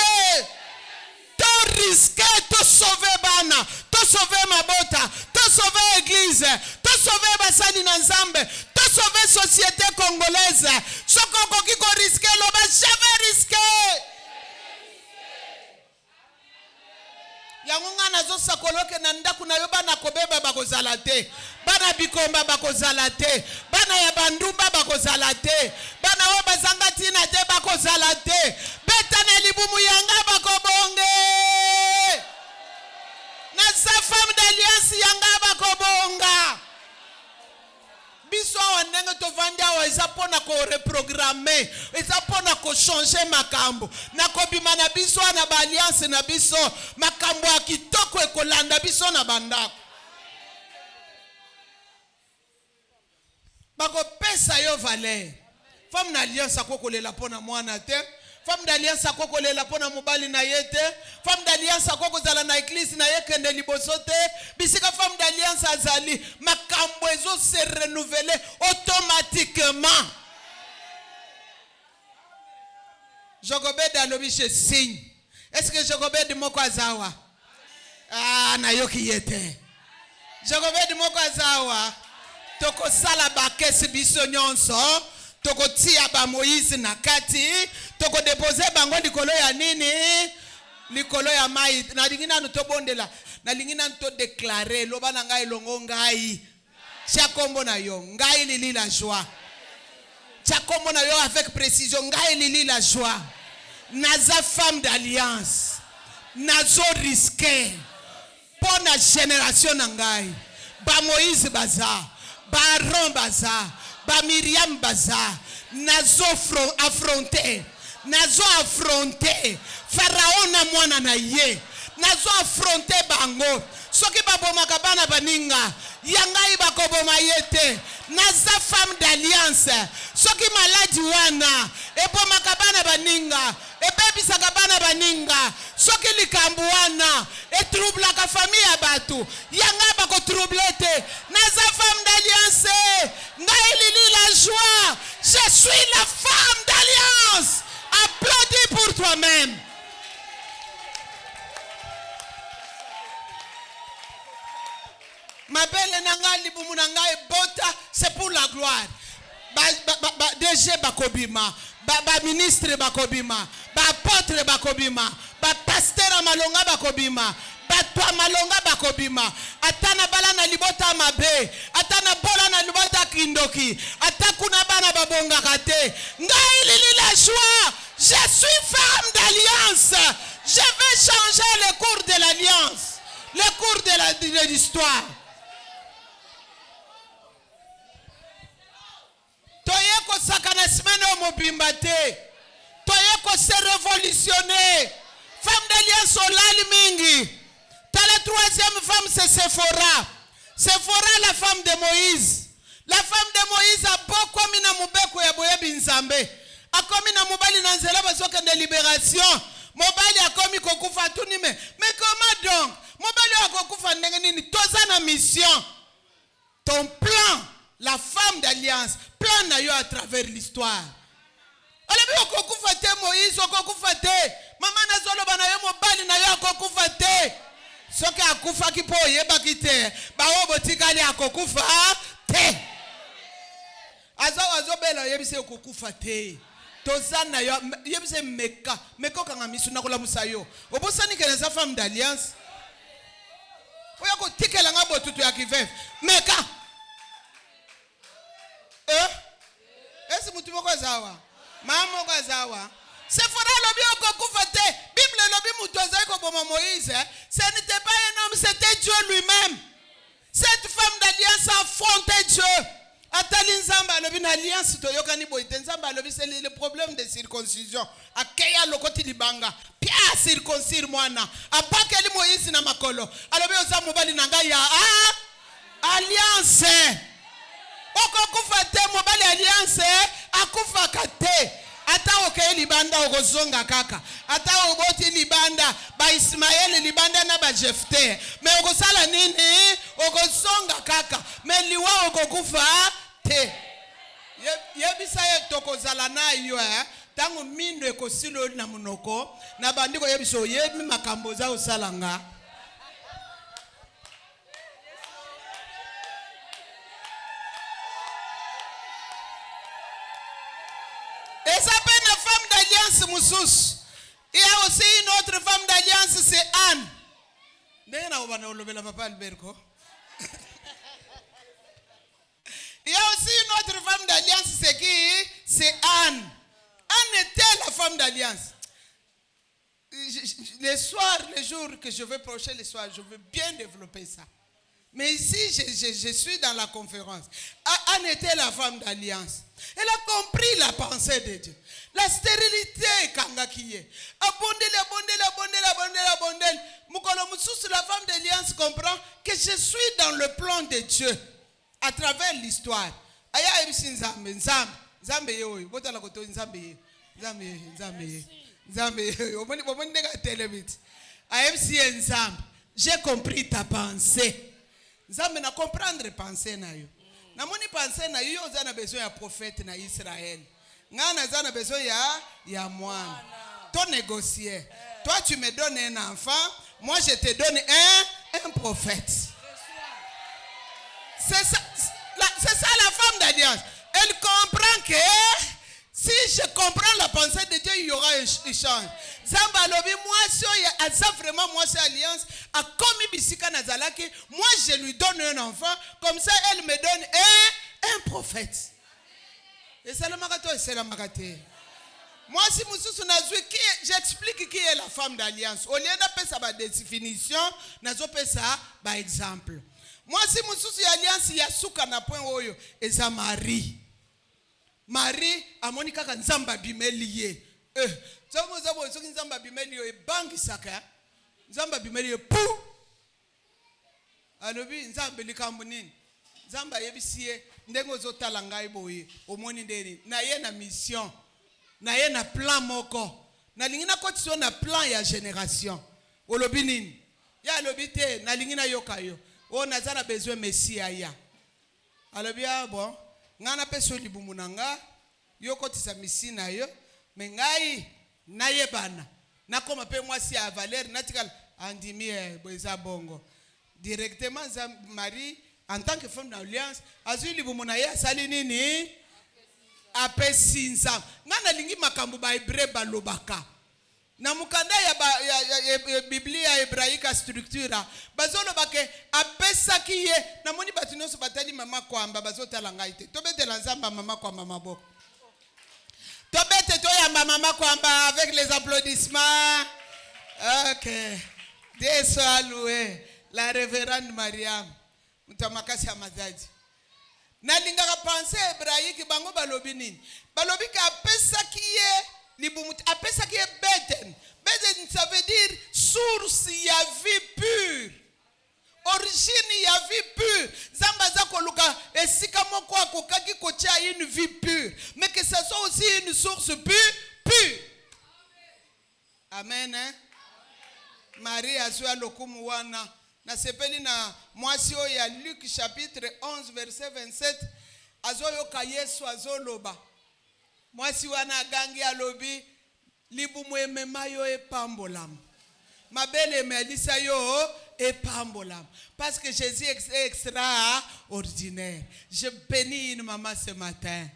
Te risquer, te sauver bana, te sauver ma bota, te sauver église, te sauver basani nanzambe, te sauver société congolaise. Sokoko kiko risquer, le ba, je vais risquer. Yangunga nazo sakoloke na ndaku na yo bana kobeba bakozala te bana bikomba bakozala te bana ya bandumba bakozala te bana o bazanga tina te bakozala te beta na libumu yanga bakobonge na sa femme d'alliance yanga bakobonga biso wanenge to vanda wa ezapona ko reprogrammer ezapona ko changer makambo na kobima na biso na ba alliance na biso makambo akitoko ekolanda biso na bandako bako pesa yo valeur femme na alliance akokolela pona mwana te femme d'alliance akokolela pona mobali na yete femme d'alliance akokozala na église na yekende liboso te bisika femme d'alliance azali makambo ezo se renouveler automatiquement. Jochebed alobi je signe. Est-ce que Jochebed moko azawa? Ah, na yoki yete. Jochebed moko azawa. Toko sala bakesi biso nyonso. Toko tia ba Moïse na kati. Toko déposer bango likolo ya nini? Likolo ya mai. Na lingina nuto bondela. Na lingina nuto déclarer. Loba na ngai longo ngai. Chakombo na yo. Ngai lili la joie. Chakombo na yo avec précision. Ngai lili la joie. Naza femme d'alliance. Nazo risqué. Pour la génération na ngai. Ba Moïse baza. Ba Aaron baza. Ba Miriam baza. Nazo affronter. Nazo affronter Pharaon na mwana na ye nazo affronter bango soki babomaka bana baninga yangai bakoboma yete naza femme d'alliance soki maladi wana ebomaka bana baninga ebebisaka bana baninga soki likambo wana etroublaka famille ya bato yanga bakotrouble te naza femme d'alliance ngai lili la joie je suis la femme d'alliance. Applaudis pour toi-même. Ma belle nanga libumu nanga bota, c'est pour la gloire. DG bakobima, ministre bakobima, apôtre bakobima, pasteur malonga bakobima, toi malonga bakobima, atana bala na libota mabe, atana bola na libota kindoki, atakuna bana babonga kate. Ngai lili la joie, je suis femme d'alliance. Je vais changer le cours de l'alliance, le cours de l'histoire. Toyeko sakana semaine au mobimbate. Toyeko se révolutionner. Femme d'alliance au lali mingi. La troisième femme, c'est Sephora. Sephora, la femme de Moïse. La femme de Moïse a beaucoup mis dans mubeko ya boye binzambe. A commis na mubali na nzela basoka de libération. Mobali a commis kokufa tuni mais comment donc? Mobali a kokufa ndenge nini? Toza na mission. Ton plan, la femme d'alliance, plan na yo à travers l'histoire. Alebi okokufa te Moïse okokufa te. Mama na zolo bana yo mobali na yo okokufa te. Soki akufa ki po yeba kite ba obotikali akokufa te azo bela yebise okokufa te tozana yo yebise meka kanga misu na kola musayo obosani ke na femme d'alliance oya ko tikela ngabo tutu ya kivef meka esi mutu moko zawa mama ko zawa Sephora lobi okokufa te. Bible lobi mutu azai ko boma Moïse. Ce n'était pas un homme, c'était Dieu lui-même. Cette femme d'alliance a affronté Dieu. Atali nzamba lobi na alliance to yokani boite nzamba lobi c'est le problème de circoncision. Akeya lokoti libanga. Pia circoncire mwana. Apakeli Moïse na makolo. Alobi oza mobali nanga ya alliance. Okokufa te mobali alliance akufa kate. Ata okeye libanda okozonga kaka. Ata oboti libanda ba Ismaël libanda na ba Jefte. Me okosala nini? Okozonga kaka. Me liwa okokufa te. Yebisa ye tokozala na yo tango mindo ekosilo na munoko na bandiko yebiso yebi makambo za osalanga. Et ça s'appelle une femme d'alliance Moussous. Il y a aussi une autre femme d'alliance, c'est Anne. Il y a aussi une autre femme d'alliance, c'est qui? C'est Anne. Anne était la femme d'alliance. Les soirs, les jours que je vais procher les soirs, je veux bien développer ça. Mais ici, je suis dans la conférence. Anne était la femme d'alliance. Elle a compris la pensée de Dieu. La stérilité, kangakiye. Abondel. Mukolo Moussous, la femme d'alliance, comprend que je suis dans le plan de Dieu. À travers l'histoire. Aya ebisi nzambe yoyo. Bota la koto nzambe. Omoni nega televit. Aya ebisi nzambe. J'ai compris ta pensée. Nzambe na comprendre pensée na yo. Na moni pensée na yo za na besoin ya prophète na Israël. Ngana za na besoin ya moine. Toi négocier. Toi tu me donnes un enfant, moi je te donne un prophète. C'est ça la femme d'alliance. Elle comprend que si je comprends la pensée de Dieu, il y aura un échange. Zamba lobi moi ça vraiment moi c'est alliance a commis bisika nazalaki, moi je lui donne un enfant, comme ça elle me donne un prophète. Et c'est le magato et c'est la magate. Moi si Moussous nazui qui j'explique qui est la femme d'alliance. Au lieu d'appeler ça par définition, nazope ça par exemple. Moi si Moussous alliance yasuka na point oyo eza Marie. Marie amoni kaka nzamba bimeliye. Zabo soki nzamba bimeliye bangi saka. nzamba bimeli pou alobi nzambe likambo nini nzamba yebisie ndengo zotala ngai boye omoni ndeni na ye na mission na ye na plan moko na lingina kotiso na plan ya génération olobi nini ya alobi te na lingina yokayo o nazana besoin Messia ya alobi bon ngana peso libumu nanga yokotisa misi na yo me ngai na yebana nakoma pe mwasi ya Valer natikala andimie boza bongo directement za Marie en tant que femme d'alliance azuli bumuna ya sali nini apesinza ngana lingi makambo ba hébreu balobaka na mukanda ya Biblia hébraïque structure bazolo bake apesaki ye na moni batinoso batali mama kwamba bazotala ngai te tobetela nzamba mama kwamba maboko tobete to ya mama kwamba avec les applaudissements. OK, Dieu soit loué. La révérende Mariam mutamakasi ya mazaji na lingaka pensée hébraïque bango balobi nini balobi ka apesaki ye libumu apesaki ye beten ça veut dire source ya vie pure origine ya vie pure zamba za koluka esika moko akokaki kotia une vie pure mais que ça soit aussi une source pure. Amen, hein? Marie azwa lokumu wana na sepeli na mwasi o ya Luc chapitre 11 verset 27 azoyo ka Yesu azoloba mwasi wana gangi alobi libumu emema yo epambolam mabele emelisa yo epambolam parce que Jésus est extraordinaire. Je bénis une maman ce matin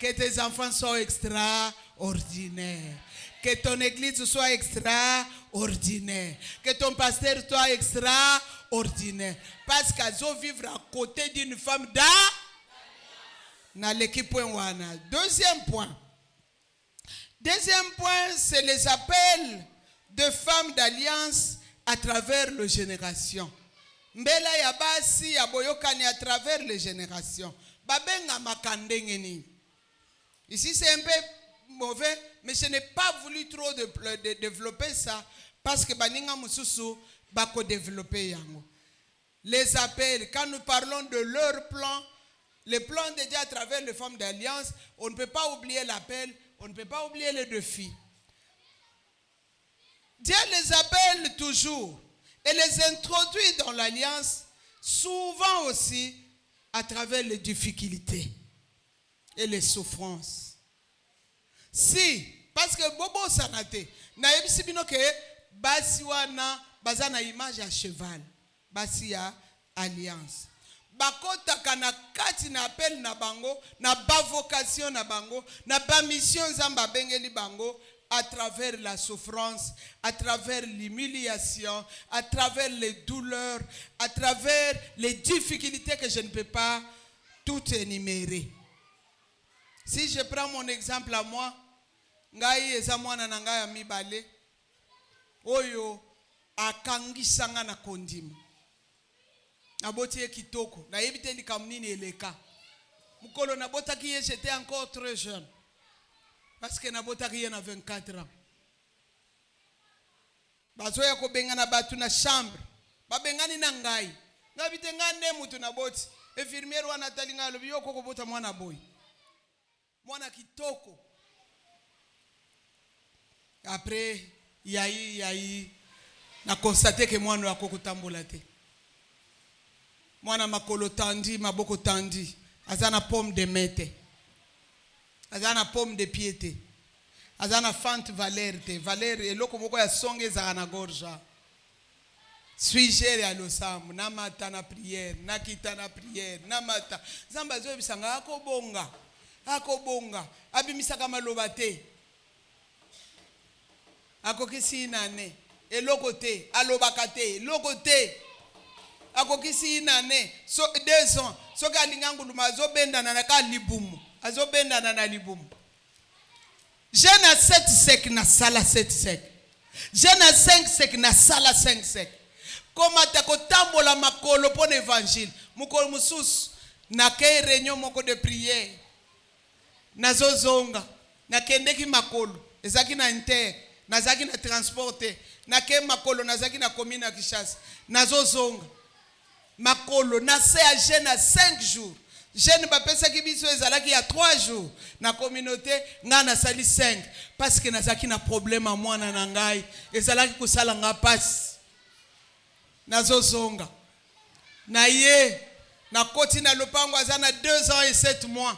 que tes enfants soient extraordinaires, que ton église soit extraordinaire, que ton pasteur soit extraordinaire, parce qu'elles vivre à côté d'une femme dans l'équipe. Deuxième point, c'est les appels de femmes d'alliance à travers les générations. Mbela ya basi ya boyokani à travers les générations. Babenga makandengeni. Ici c'est un peu mauvais, mais je n'ai pas voulu trop de développer ça parce que baninga mususu bako développer yango. Les appels, quand nous parlons de leur plan, le plan de Dieu à travers les femmes d'alliance, on ne peut pas oublier l'appel, on ne peut pas oublier le défi. Dieu les appelle toujours et les introduit dans l'alliance, souvent aussi à travers les difficultés et les souffrances. Si, parce que bobo sanate, na yebisi bino ke basi wana bazana image à cheval, basi ya alliance. Bakota kana kati na appel na bango, na ba vocation na bango, na ba mission zamba bengeli bango, à travers la souffrance, à travers l'humiliation, à travers les douleurs, à travers les difficultés que je ne peux pas tout énumérer. Si je prends mon exemple à moi, ngai eza mwana na ngai ya mibale oyo akangisanga na kondima naboti ye kitoko na yebite likamnini eleka mukolo nabotaki ye j'étais encore très jeune parce que nabotaki ye na 24 ans bazoya ko bengana batu na chambre babengani na ngai ngabite ngane mutu naboti infirmière wana talinga lobi yoko ko bota mwana boy mwana kitoko. Après, yayi, na constaté que moi, nous kotambola te. Moi, na makolo tandi, maboko tandi. Azana pomme de mete. Azana pomme de pied. Azana fante Valer te. Valer, eloko moko ya songe za na gorja. Suigere ya losambu, namata na prière, nakita na prière, namata. Zamba zo bisanga akobonga. Abimisaka maloba te. Akokisi inane eloko te alobaka te eloko te akokisi inane so 2 ans so ka lingangu luma azobendana na ka libumu azobendana na libumu jeune à 7 sec na sala 7 sec jeune à 5 sec na sala 5 sec koma takotambola makolo pour l'évangile mukolo mususu na kei réunion moko de prière nazozonga na kendeki makolo ezaki na inter nazaki na transporte nake makolo nazaki na commune ya Kishasa nazozonga makolo na se a jeune à 5 jours jeune bapesaki biso ezalaki ya 3 jours na communauté nga nasali 5 parce que nazaki na problème a mwana na ngai ezalaki kusala nga pasi nazozonga na ye na koti na lopango aza na 2 ans et 7 mois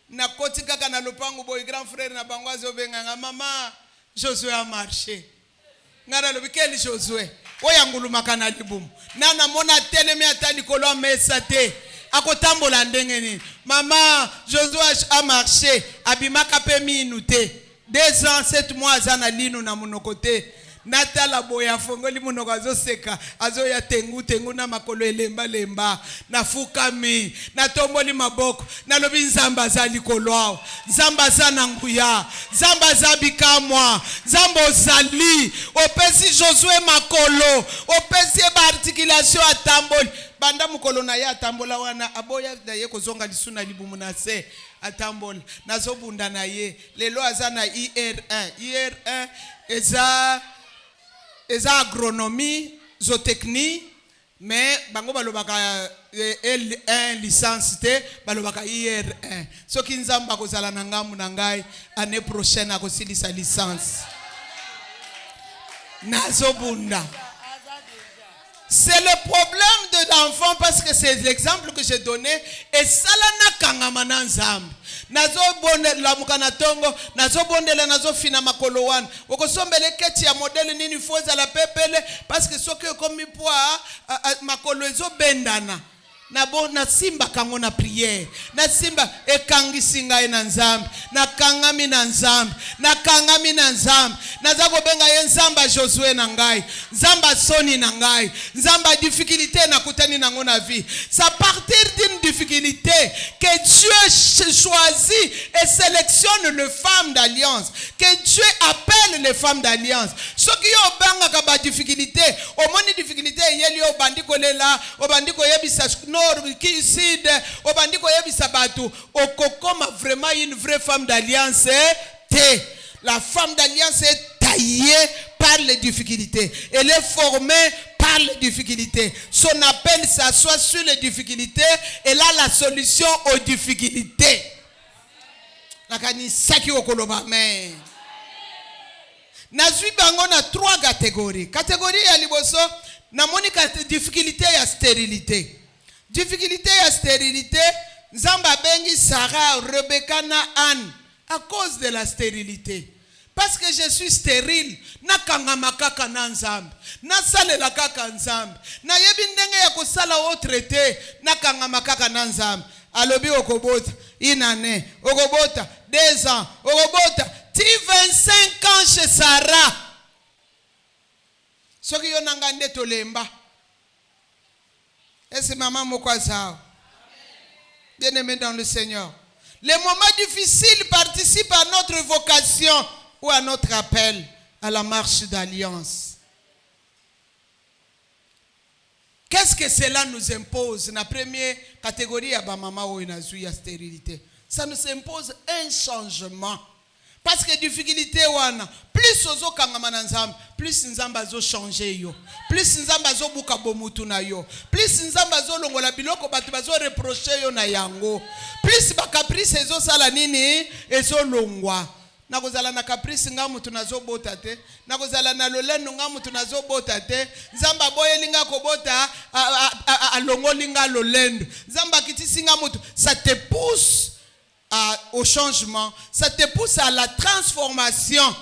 na koti kaka na lopango boy grand frère na bango azobenga mama Josué a marché ngara lobikeli Josué oyangulumaka na libumu nana mona telemi atali kolo mesa te akotambola ndenge nini mama Josué a marché abimaka pe minute 2 ans 7 mois aza na lino na monoko te natala boya fongoli munoko azoseka azoya tengu na makolo elemba lemba nafukami natomboli maboko nalobi nzamba za likolo nzamba za na nguya nzamba za bikamwa nzamba ozali opesi Josué makolo opesi ba articulation atamboli banda mukolo na ya atambola wana aboya da ye kozonga lisuna libumu na se atambola nazobunda na ye lelo aza na IR1 eza agronomie zootechnie mais bango balobaka L1 licence te balobaka IR1 soki nzamba kozala na ngamu na ngai année prochaine akosilisa licence nazobunda. C'est le problème de l'enfant parce que c'est l'exemple que j'ai donné. Et ça la nakangama na nzambe. Nazo bonde la mukana tongo, nazo bonde la nazo fina makolo wan. Okosombele keti ya modele nini foza la pepele parce que soki komi poa makolo ezo bendana. Na bon na simba kango na prière na simba ekangisi ngai na nzambe na kangami na nzambe na kangami na nzambe nazako benga ye nzamba Josué na ngai nzamba soni na ngai nzamba difficulté na kutani nango na vie. C'est à partir d'une difficulté que Dieu choisit et sélectionne les femmes d'alliance, que Dieu appelle les femmes d'alliance. Ce qui yo banga ka ba difficulté au moni difficulté yeli o bandiko lela o bandiko yebisa qui sud au bandiko yebisa batu okokoma vraiment une vraie femme d'alliance la femme d'alliance est taillée par les difficultés, elle est formée par les difficultés, son appel s'assoit sur les difficultés, elle a la solution aux difficultés. Nakani saki okoloba mais nazwi bango na 3 catégories. Catégorie ya liboso na moni difficulté ya stérilité. Difficulté à stérilité, Nzamba bengi Sarah, Rebecca na Anne à cause de la stérilité. Parce que je suis stérile, na kangama kaka na nzambe, na salela kaka nzambe, na yebi ndenge ya kosala o traité, na kangama kaka na nzambe. Alobi okobota, inane, okobota, 2 ans, okobota, ti 25 ans chez Sarah. Soki yo nanga nde tolemba. Et c'est maman Mokwazao. Bien-aimé dans le Seigneur. Les moments difficiles participent à notre vocation ou à notre appel à la marche d'alliance. Qu'est-ce que cela nous impose? La première catégorie, maman ou une stérilité. Ça nous impose un changement. Parce que difficulté wana plus ozo kangama na nzambe plus nzamba zo changer yo plus nzamba zo buka bomutu na yo plus nzamba zo longola biloko batu bazo reprocher yo na yango plus ba caprice ezo sala nini ezo longwa nakozala na caprice ngamu tunazo bota te nakozala na lolendo ngamu tunazo bota te nzamba boyelinga kobota alongolinga lolendo nzamba kitisinga mutu ça te pousse au changement, ça te pousse à la transformation.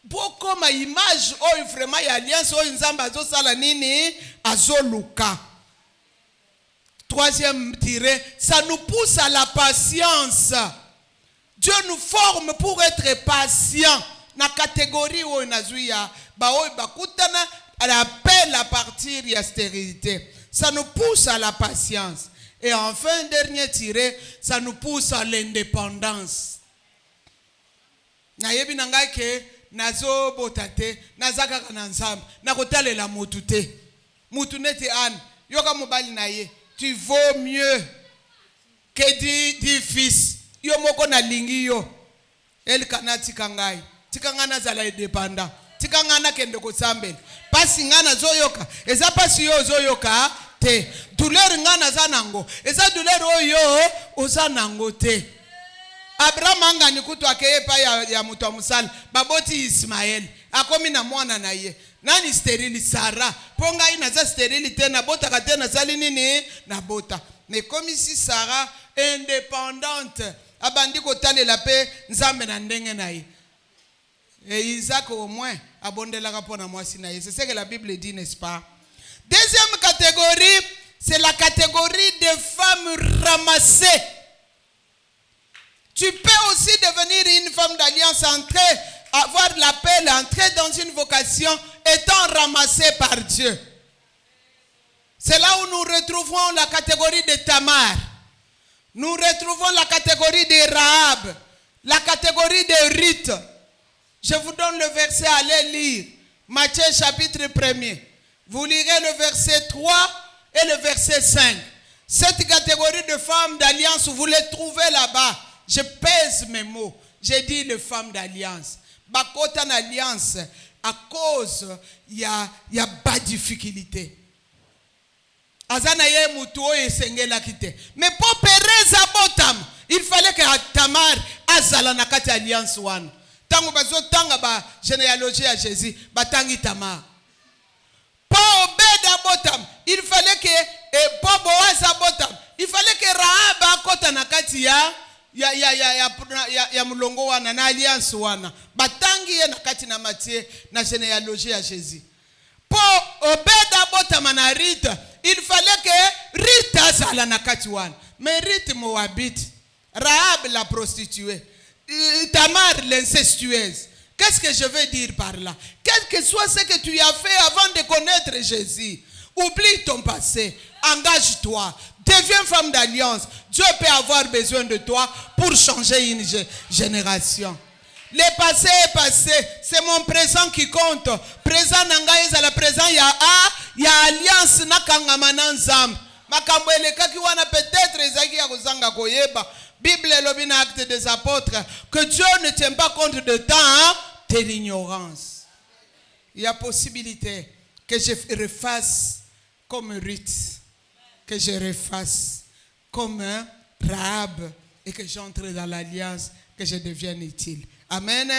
Pour comme image, oh vraiment y a alliance, oh nzamba zo sala nini azoluka. Troisième tiré, ça nous pousse à la patience. Dieu nous forme pour être patient. Na catégorie où nazuya ba o bakutana à l'appel à partir de la stérilité. Ça nous pousse à la patience. Et enfin, dernier tiré, ça nous pousse à l'indépendance. Na yebi nanga ke nazo botate, nazaka kananzam, na kotale la motute. Mutunete an, yoka mobali na ye, tu vaux mieux que 10 fils. Yo moko na lingi yo. El kanati kangai. Tikangana zala indépendant. tika ngana kende kusambela pasi ngana zoyoka eza pasi yo zoyoka te douleur ngana zanango eza douleur oyo ozanango te. Abraham angani kutu akeye pa ya mutu wa musala baboti Ismael akomi na mwana na ye nani sterili Sara ponga ina za sterili tena bota katena sali nini na bota mais comme si Sara indépendante abandi kotalela pe nzambe na ndenge na ye. Et Isaac au moins abondelaka pona mwasi na ye. C'est ce que la Bible dit, n'est-ce pas? Deuxième catégorie, c'est la catégorie des femmes ramassées. Tu peux aussi devenir une femme d'alliance, entrer, avoir l'appel, entrer dans une vocation, étant ramassée par Dieu. C'est là où nous retrouvons la catégorie de Tamar. Nous retrouvons la catégorie de Rahab, la catégorie de Ruth. Je vous donne le verset, allez lire. Matthieu chapitre 1er. Vous lirez le verset 3 et le verset 5. Cette catégorie de femmes d'alliance, vous les trouvez là-bas. Je pèse mes mots. J'ai dit les femmes d'alliance. Bakota en alliance, à cause, il y a pas de difficulté. Azanaye mutuo esengela kite. Mais pour Perez abotam, il fallait que Tamar azala na kati alliance one. Tango bazo tanga ba généalogie à Jésus, batangi Tamar. Pour Obed abotam, il fallait que Boaz abotam, il fallait que Rahab akota na kati ya mulongo wana na alliance wana. Batangi ye na kati na Matthieu na généalogie à Jésus. Pour Obed abotam na Ruth, il fallait que Ruth azala na kati wana. Mais Ruth Moabite, Rahab la prostituée, Tamar l'incestueuse. Qu'est-ce que je veux dire par là? Quel que soit ce que tu as fait avant de connaître Jésus, oublie ton passé, engage-toi, deviens femme d'alliance. Dieu peut avoir besoin de toi pour changer une génération. Le passé est passé, c'est mon présent qui compte. Présent nangaïs à la présent ya alliance na kangamana nzambe. Makambo eleka ki wana peut-être ezaki ya kozanga koyeba. Bible lobina acte des apôtres que Dieu ne tient pas compte de de l'ignorance. Il y a possibilité que je refasse comme Ruth, que je refasse comme Rahab et que j'entre dans l'alliance, que je devienne utile. Amen.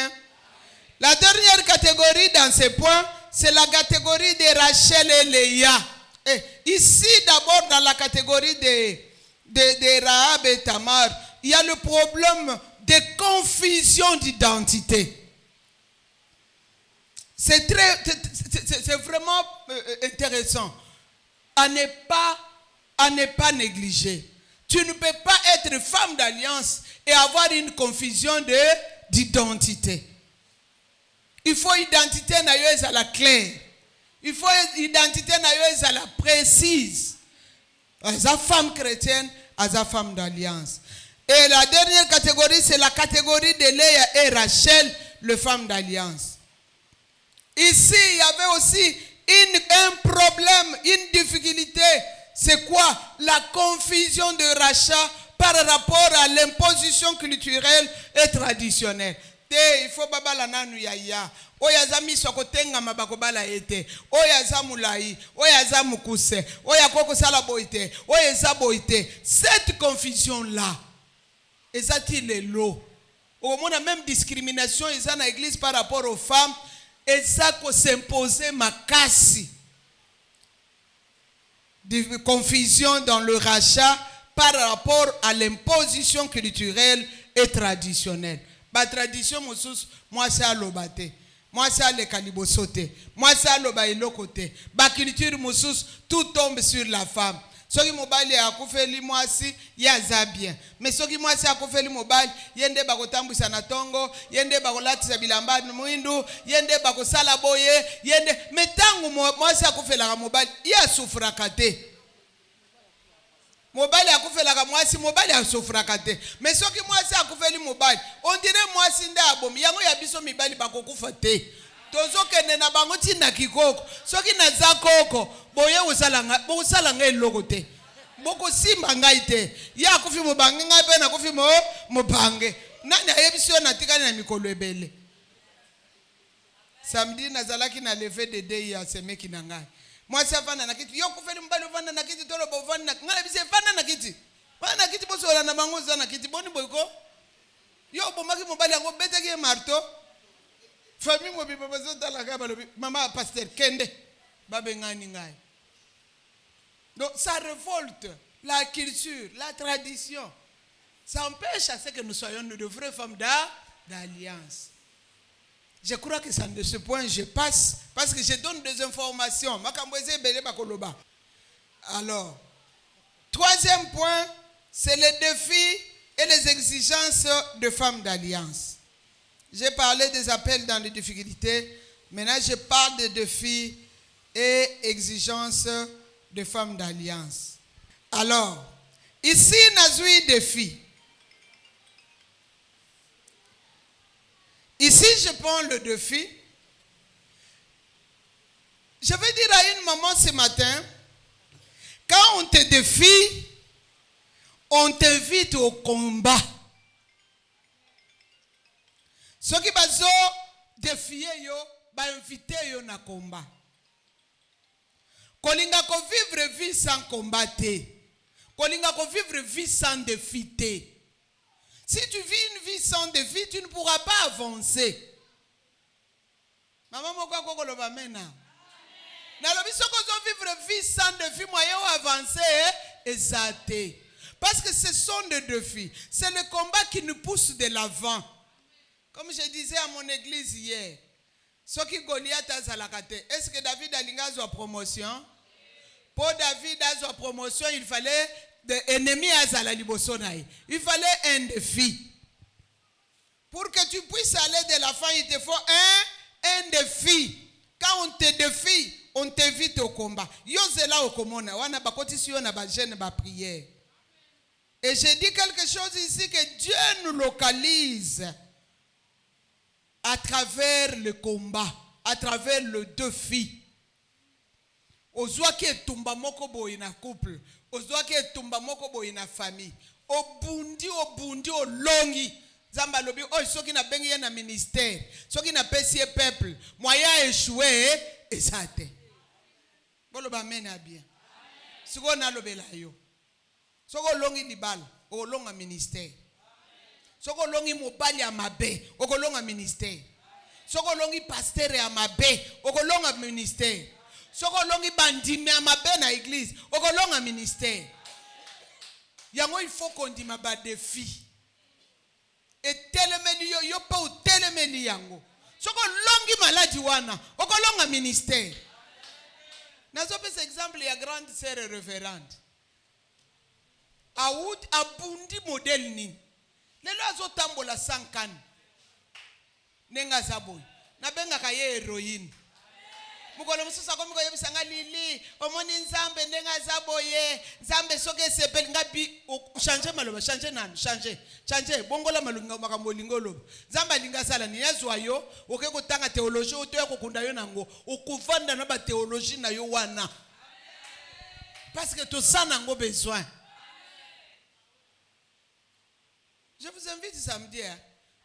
La dernière catégorie dans ce point, c'est la catégorie de Rachel et Léa. Et ici, d'abord, dans la catégorie de Rahab et Tamar, il y a le problème de confusion d'identité. C'est vraiment intéressant à ne pas négliger. Tu ne peux pas être femme d'alliance et avoir une confusion d'identité. Il faut identité naïeuse à la claire. Il faut identité naïeuse à la précise. As a femme chrétienne, as a femme d'alliance. Et la dernière catégorie, c'est la catégorie de Léa et Rachel, les femmes d'alliance. Ici, il y avait aussi un problème, une difficulté. C'est quoi? La confusion de rachat par rapport à l'imposition culturelle et traditionnelle. Il faut babala nanu yaya. Oya miso kotenga mabakobala ete. Oya zamulai, oya zamukuse, oya koko sala boite, oya zaboite. Cette confusion là, est-il le lot? Au moins la même discrimination est dans l'église par rapport aux femmes. Et ça qu'on s'imposait ma casse. De confusion dans le rachat par rapport à l'imposition culturelle et traditionnelle. Ma tradition, moi c'est à l'obate. Moi c'est à l'écalibosote. Moi c'est à l'obaïlokote. Ma culture, tout tombe sur la femme. Soki mobali akufeli mwasi yaza bien. Mais soki mwasi akufeli mobali yende bakotambwisa na tongo, yende bakolatisa bilamba mwindu, yende bakosala boye, yende metangu mwasi akufela mobali ya sufraka te. Mobali akufela mwasi mobali asufraka te. Mais soki mwasi akufeli mobali, on dirait mwasi nda abomi yango ya biso mibali bakokufa te. Tozo kende na bango tina kikoko. Soki na za koko, boye usala ngai lokote. Boko simba ngai te. Ya kufi mubange ngai pe na kufi mubange. Nani ayebisio na tikani na mikolo ebele. Samedi nazalaki na lever de dei ya semeki na ngai. Moi ça vanda na kiti. Yo kufeli mbali vanda na kiti tolo bo vanda na ngai bise vanda na kiti. Vanda na kiti boso la na bango za na kiti boni boyko. Yo bomaki mobali yango bete ki marto. Famille mo bipa bazo dala ka balobi mama pasteur kende babe ngani ngai. Donc ça révolte la culture, la tradition. Ça empêche à ce que nous soyons de vraies femmes d'alliance. Je crois que c'est de ce point je passe parce que je donne des informations. Alors, troisième point, c'est les défis et les exigences de femmes d'alliance. J'ai parlé des appels dans les difficultés. Maintenant, je parle des défis et exigences de femmes d'alliance. Alors, ici, Nazoui défi. Ici, je prends le défi. Je vais dire à une maman ce matin, quand on te défie, on t'invite au combat. Ceux qui bazo défier yo, ba inviter yo na combat. Kolinga ko vivre vie sans combattre. Kolinga ko vivre vie sans défi. Si tu vis une vie sans défi, tu ne pourras pas avancer. Maman moko ko lo ba mena. Na lo biso ko vivre vie sans défi moyen avancer exacté. Parce que ce sont des défis. C'est le combat qui nous pousse de l'avant. Comme je disais à mon église hier, ce qui Goliath a zalakate, est-ce que David a linga promotion? Pour David a sa promotion, il fallait des ennemis à Zalalibosonaï. Il fallait un défi. Pour que tu puisses aller de l'avant, il te faut un défi. Quand on te défie, on t'invite au combat. Yozela au komona, wana bakoti siyo na ba jeune ba prière. Et j'ai dit quelque chose ici que Dieu nous localise à travers le combat, à travers le défi. Ozwa ki etumba moko boy na couple, ozwa ki etumba moko boy na famille. Obundi olongi. Zamba lobi oy soki na bengi na ministère, soki na pesi peuple, moyen échoué ezate. Bolo ba mena bien. Siko na lobela yo. Soko longi libala, okolonga ministère. Soko longi mobali ya mabe, okolonga ministère. Soko longi pasteur ya mabe, okolonga ministère. Soko longi bandime ya mabe na église, okolonga ministère. Yango il faut qu'on dise ba défi. Et telemeli yo pa ou telemeli yango. Soko longi maladi wana, okolonga ministère. Nazo pesa exemple ya grande sœur révérende. Aoud abundi modèle ni. Lelo azotambola sankani. Nenga zaboy. Na benga ka ye héroïne. Mukolo mususa ko miko yebisanga lili, omoni nzambe nenga zaboye, nzambe soke sepel ngapi changer maloba, changer nani, changer bongola malunga makambo lingolo. Nzamba linga sala ni yazwa yo, oke kutanga théologie otoya kokunda yo nango, okuvanda na ba théologie na yo wana. Parce que tout ça nango besoin. Je vous invite samedi.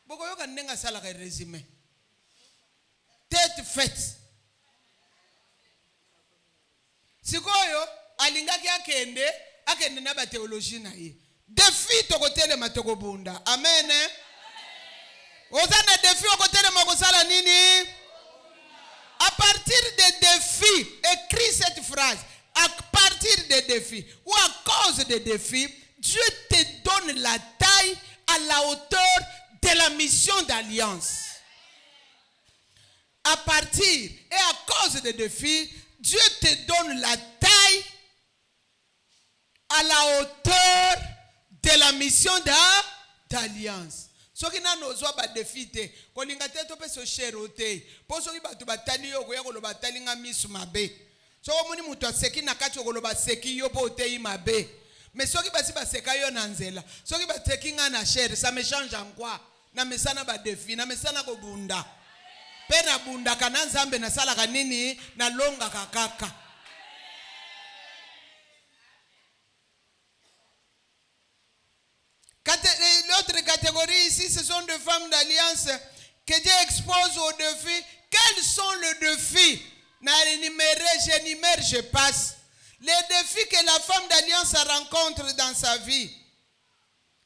Boko yoka nenga sala ka résumé. Tête faite. Sikoyo alingaki akende na ba théologie na ye. Défi tokotele matoko bunda. Amen. Ozana défi okotele makosala nini? À partir des défis, écris cette phrase. À partir des défis ou à cause des défis, Dieu te donne la taille à la hauteur de la mission d'alliance. À partir et à cause des défis, Dieu te donne la taille à la hauteur de la mission d'alliance. Ce qui n'a pas de défi, quand on a été peu so cher au thé, pour ceux qui battent batali yo koya kolo batali nga misu mabe. So moni muto seki na kati kolo ba seki yo po te mabe. Mais ceux qui basi ba seka yo nanzela, ceux qui battent kinga na cher, ça me change en quoi? Na mesana ba défi, na mesana ko bunda. Pena bunda kana nzambe na sala kanini na longa kakaka. L'autre catégorie ici, ce sont des femmes d'alliance que Dieu expose au défi. Quel quels sont les défis? Je passe. Les défis que la femme d'alliance rencontre dans sa vie.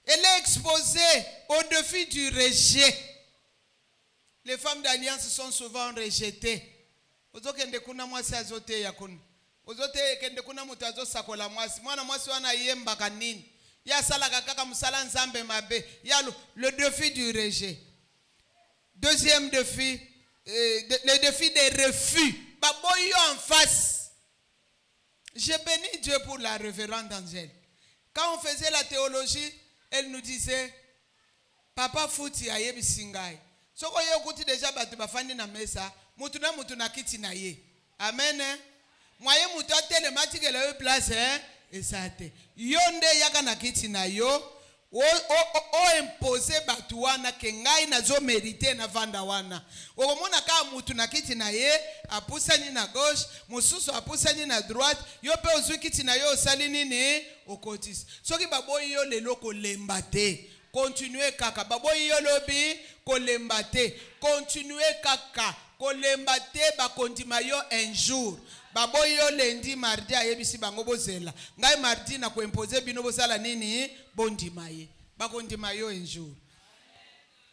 Elle est exposée au défi du rejet. Les femmes d'alliance sont souvent rejetées. Ozokende kuna mwasi azote ya kuna. Ozote kende kuna mutu azosakola mwasi. Mwana mwasi wana yemba kanini. Ya sala kaka musala nzambe mabe. Ya le défi du rejet. Deuxième défi, le défi des refus. Baboyo en face. Je bénis Dieu pour la révérende Angèle. Quand on faisait la théologie, elle nous disait, Papa Fouti ayebi singai. Soko yo kuti déjà batu bafandi na mesa, mutu na kiti na ye. Amen. Mwaye mutu atele matike la yo place esate. Yonde yaka na kiti na yo, o impose batu wana ke ngai na zo mériter na vanda wana. Okomona ka mutu na kiti na ye, apusani na gauche, mususu apusani na droite, yo pe ozwi kiti na yo osali nini okotis. Soki baboyi yo lelo kolemba te. Continuez kaka. Baboyi yo lobi kolemba te. Continuez kaka. Kolemba te bakondima yo un jour. Baboyi yo lundi mardi ayebisi bango bozela. Ngai mardi na ko imposer bino bosala nini bondima ye. Bakondima yo un jour.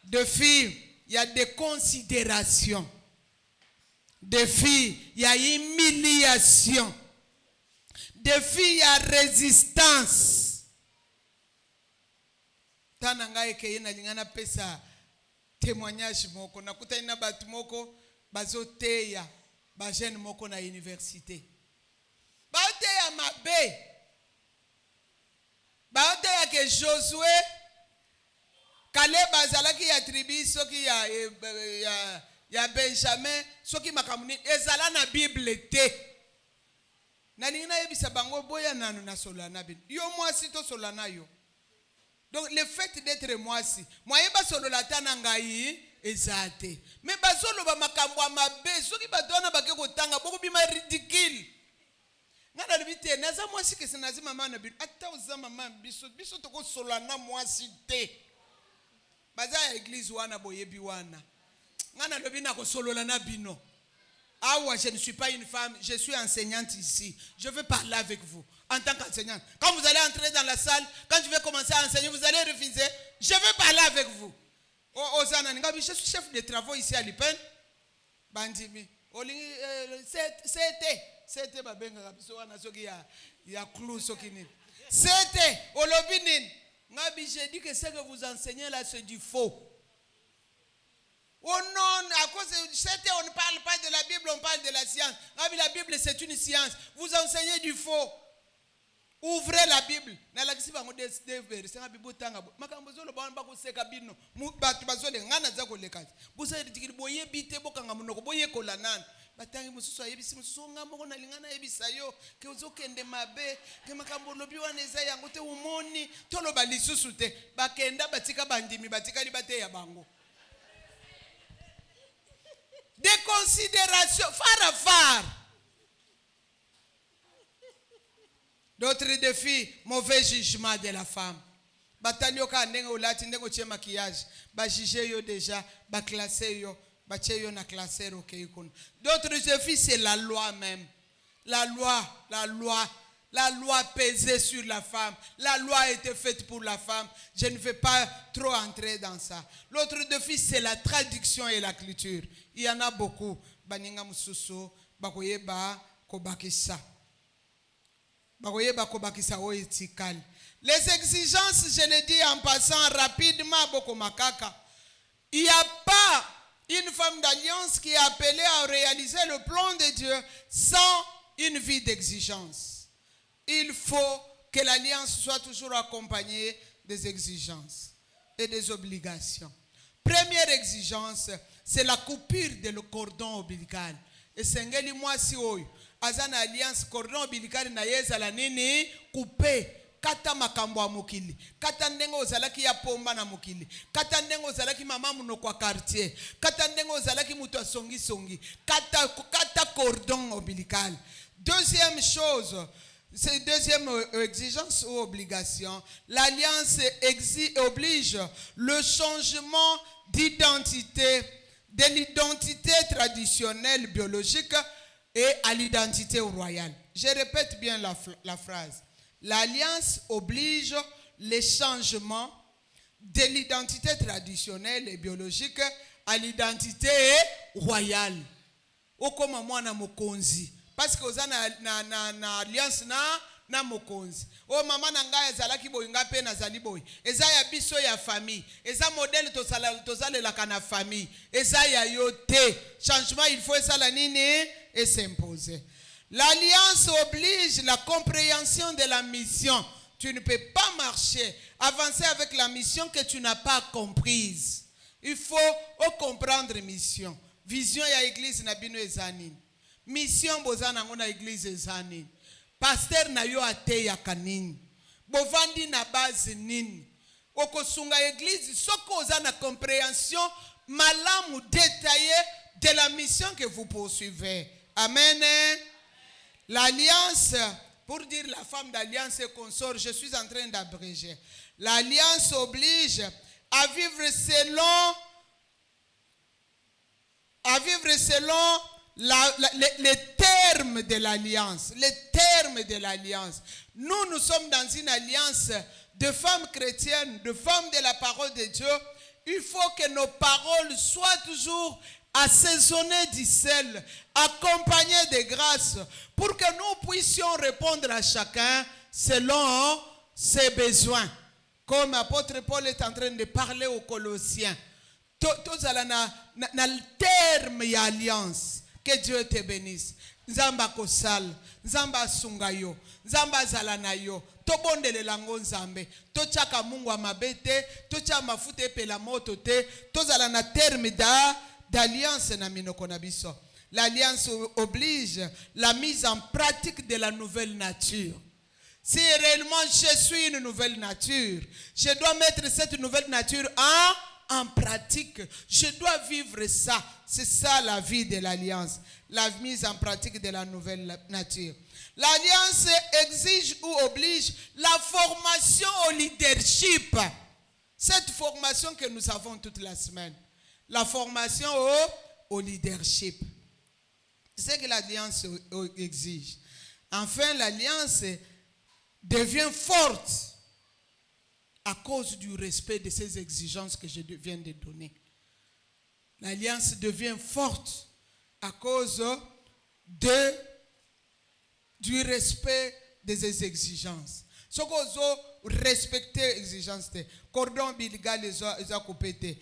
Défi, il y a des considérations. Défi, il y a humiliation. Défi, il y a résistance. Tana ngai ke yena lingana pesa témoignage moko nakuta ina batu moko bazoteya ba jeune moko na université bateya mabe bateya ke Josué Caleb azalaki ya tribu soki ya Benjamin soki makamuni ezala na Bible te na lingana yebisa bango boya nanu na solana bin yo mwasi to solana yo. Donc le fait d'être moisi, moi yeba solo la tanangai ezate. Mais bazolo ba makambo mabe, soki badona bakeko tanga boko bima ridicule. Ngana libite naza moisi ke senazi mama na bi ata oza mama biso toko solo na moisi te. Baza ya église wana boyebi wana. Ngana lobi na ko solo na bino. Ah ouais, je ne suis pas une femme, je suis enseignante ici. Je veux parler avec vous en tant qu'enseignante. Quand vous allez entrer dans la salle, quand je vais commencer à enseigner, vous allez refuser. Je veux parler avec vous. Je suis chef de travaux ici à Lipen. Bandimi. C'était babenga biso wana soki ya clou soki ni. C'était olobinin. Ngabi j'ai dit que ce que vous enseignez là c'est du faux. Oh non, à cause de c'était on ne parle pas de la Bible, on parle de la science. La Bible c'est une science. Vous enseignez du faux. Ouvrez la Bible. Na la kisi bango des versets na Bible tanga. Makambo zolo ba ba ko seka bino. Batu bazole ngana za ko lekati. Busa dikiri boye bite bokanga munoko boye kolanana. Batangi mususu ayebisi mususu ngambo ko na lingana yebisa yo ke uzokende mabe ke makambo lobi wana eza yango te umoni tolo balisusu te. Bakenda batika bandimi batika libate ya bango. Des considérations phare à phare. D'autres défis, mauvais jugement de la femme. Batanyo ka ndenge ulati ndenge che maquillage, ba juger yo déjà, ba classer yo, ba che yo na classer okay kun. D'autres défis c'est la loi même. La loi pesait sur la femme. La loi a été faite pour la femme. Je ne vais pas trop entrer dans ça. L'autre défi, c'est la traduction et la culture. Il y en a beaucoup. Baninga mususu, bakoyeba kobakisa. Bakoyeba kobakisa oetikal. Les exigences, je le dis en passant rapidement, boko makaka. Il n'y a pas une femme d'alliance qui est appelée à réaliser le plan de Dieu sans une vie d'exigence. Il faut que l'alliance soit toujours accompagnée des exigences et des obligations. Première exigence, c'est la coupure de le cordon ombilical. Et sengeli mwasi oyo, azana alliance cordon ombilical na yeza la nini coupé. Kata makambo ya mokili. Kata ndengo ozalaki ya pomba na mokili. Kata ndengo ozalaki mama muno kwa quartier. Kata ndengo ozalaki muto songi songi. Kata cordon ombilical. Deuxième chose, c'est deuxième exigence ou obligation. L'alliance oblige le changement d'identité de l'identité traditionnelle biologique et à l'identité royale. Je répète bien la phrase. L'alliance oblige les changements de l'identité traditionnelle et biologique à l'identité royale. Okoma mwana mokonzi. Parce que vous avez na alliance na mokonzi. O mama na ngai ezalaki boy nga pe nazali boy. Eza ya biso ya famille. Eza modèle tozalelaka na famille. Eza ya yo te. Changement il faut esala nini et s'imposer. L'alliance oblige la compréhension de la mission. Tu ne peux pas marcher, avancer avec la mission que tu n'as pas comprise. Il faut comprendre mission. Vision ya église na bino ezanini. Mission bozana ngona église ezanini. Pasteur na yo ateya kanini. Bovandi na base nini. Okosunga église soko ozana compréhension malamu détaillée de la mission que vous poursuivez. Amen. L'alliance, pour dire la femme d'alliance et consort, je suis en train d'abréger. L'alliance oblige à vivre selon les termes de l'alliance. Les termes de l'alliance. Nous sommes dans une alliance de femmes chrétiennes, de femmes de la parole de Dieu. Il faut que nos paroles soient toujours assaisonnées du sel, accompagnées de grâce, pour que nous puissions répondre à chacun selon ses besoins. Comme l'apôtre Paul est en train de parler aux Colossiens. Tous à le terme et alliance. Que Dieu te bénisse. Nzamba kosal, nzamba sungayo, nzamba zalanayo. Tobondele lango nzambe. Tochaka mungu wa mabete, tocha mafute pe la moto te. Tozala na terme d'alliance na minoko na biso. L'alliance oblige la mise en pratique de la nouvelle nature. Si réellement je suis une nouvelle nature, je dois mettre cette nouvelle nature en pratique. Je dois vivre ça. C'est ça la vie de l'alliance. La mise en pratique de la nouvelle nature. L'alliance exige ou oblige la formation au leadership. Cette formation que nous avons toute la semaine. La formation au leadership. C'est ce que l'alliance exige. Enfin, l'alliance devient forte à cause du respect de ces exigences que je viens de donner. L'alliance devient forte à cause du respect de ces exigences. Ce qu'on respecter les exigences, cordon ombilical les a coupé,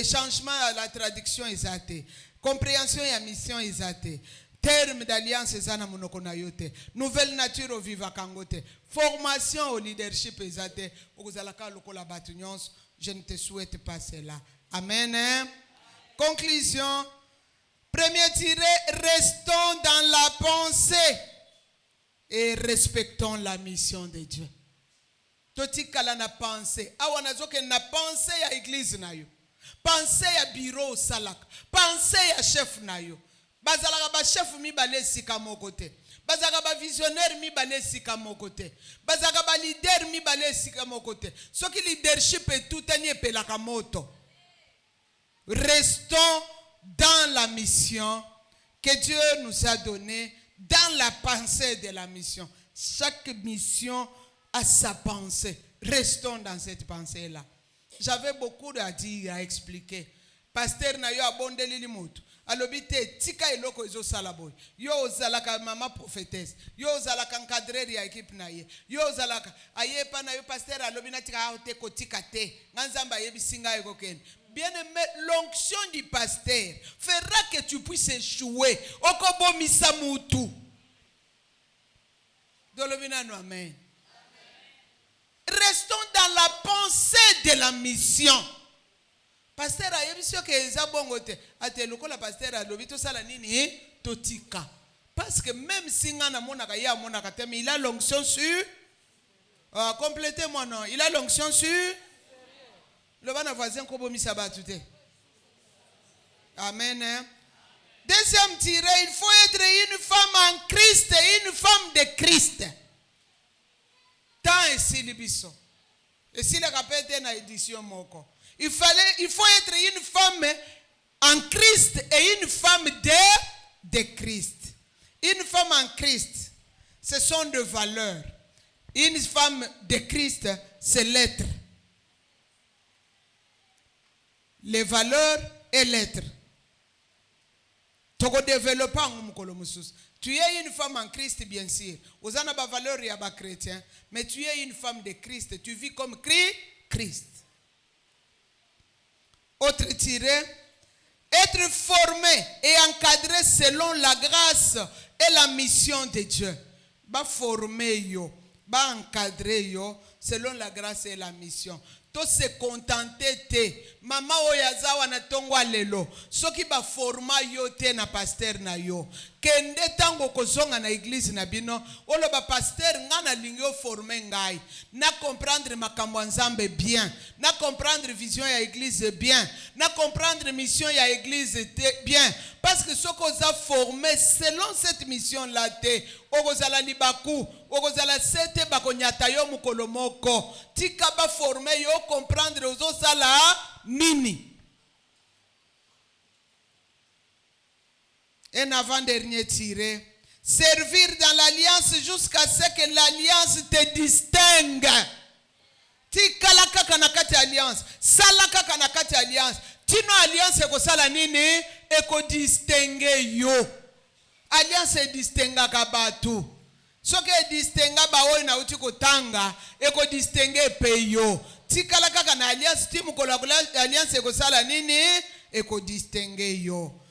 changement à la traduction est athée, compréhension et mission est athée. Terme d'alliance ezana monoko na yote. Nouvelle nature au viva kangote. Formation au leadership ezate. Okuzalaka lokola batu nyonso. Je ne te souhaite pas cela. Amen. Conclusion. Premier tiré, restons dans la pensée et respectons la mission de Dieu. Totikala na pensée. Awanazoke na pensée ya église na yo. Pensée ya bureau salaka. Pensée ya chef na yo. Bazalaka ba chef mi balé sika moko te. Bazalaka ba visionnaire mi balé sika moko te. Bazalaka ba leader mi balé sika moko te. Soki leadership est tout eni epelaka moto. Restons dans la mission que Dieu nous a donnée, dans la pensée de la mission. Chaque mission a sa pensée. Restons dans cette pensée-là. J'avais beaucoup à dire, à expliquer. Pasteur na yo abondeli limutu. Alobite tika eloko ezo salaboy. Yo ozalaka mama prophétesse. Yo ozalaka encadreur ya équipe na ye. Yo ozalaka ayepa na yo pasteur alobina tika ote ko tika te. Nganzamba yebisinga ekokeni. Bien-aimé, l'onction du pasteur fera que tu puisses échouer. Okobo misamutu. Dolobina no amen. Restons dans la pensée de la mission. Pasteur a yebisio ke eza bongo te. Ate lokola pasteur alobi to sala nini totika. Parce que même si ngana monaka ya monaka te, mais il a l'onction sur complétez-moi non, il a l'onction sur le bana voisin ko bomi sabatu te. Amen. Deuxième tiré, il faut être une femme en Christ et une femme de Christ. Tant et si libiso. Et si la capete na édition moko. Il faut être une femme en Christ et une femme de Christ. Une femme en Christ, ce sont des valeurs. Une femme de Christ, c'est l'être. Les valeurs et l'être. Tu es une femme en Christ, bien sûr. Vous avez des valeurs et des chrétiens. Mais tu es une femme de Christ. Tu vis comme Christ. Autre tiré. Être formé et encadré selon la grâce et la mission de Dieu. Ba formé yo, ba encadré yo selon la grâce et la mission. To se contenter te. Mama oyazawa na tongwa lelo. Soki ba forma yo te na pasteur na yo. Kende tango kozonga na église na bino. Olo ba pasteur nga na lingyo forme ngai. Na comprendre makambo nzambe bien. Na comprendre vision ya église bien. Na comprendre mission ya église bien. Parce que ce qu'on a formé selon cette mission là te. Okozala libaku. Okozala sete bakonyata yo mukolo moko. Tika ba forme yo comprendre ozo sala nini. Un avant-dernier tiré. Servir dans l'alliance jusqu'à ce que l'alliance te distingue. Tika la kaka na kati alliance. Sala kaka na kati alliance. Tino alliance eko sala nini? Eko distingue yo. Alliance e distinga kabatu. Soke e distinga ba oyi na uti kotanga. Eko distingue pe yo. Tika la kaka na alliance. Timu kolakula alliance eko sala nini? Eko distingue yo.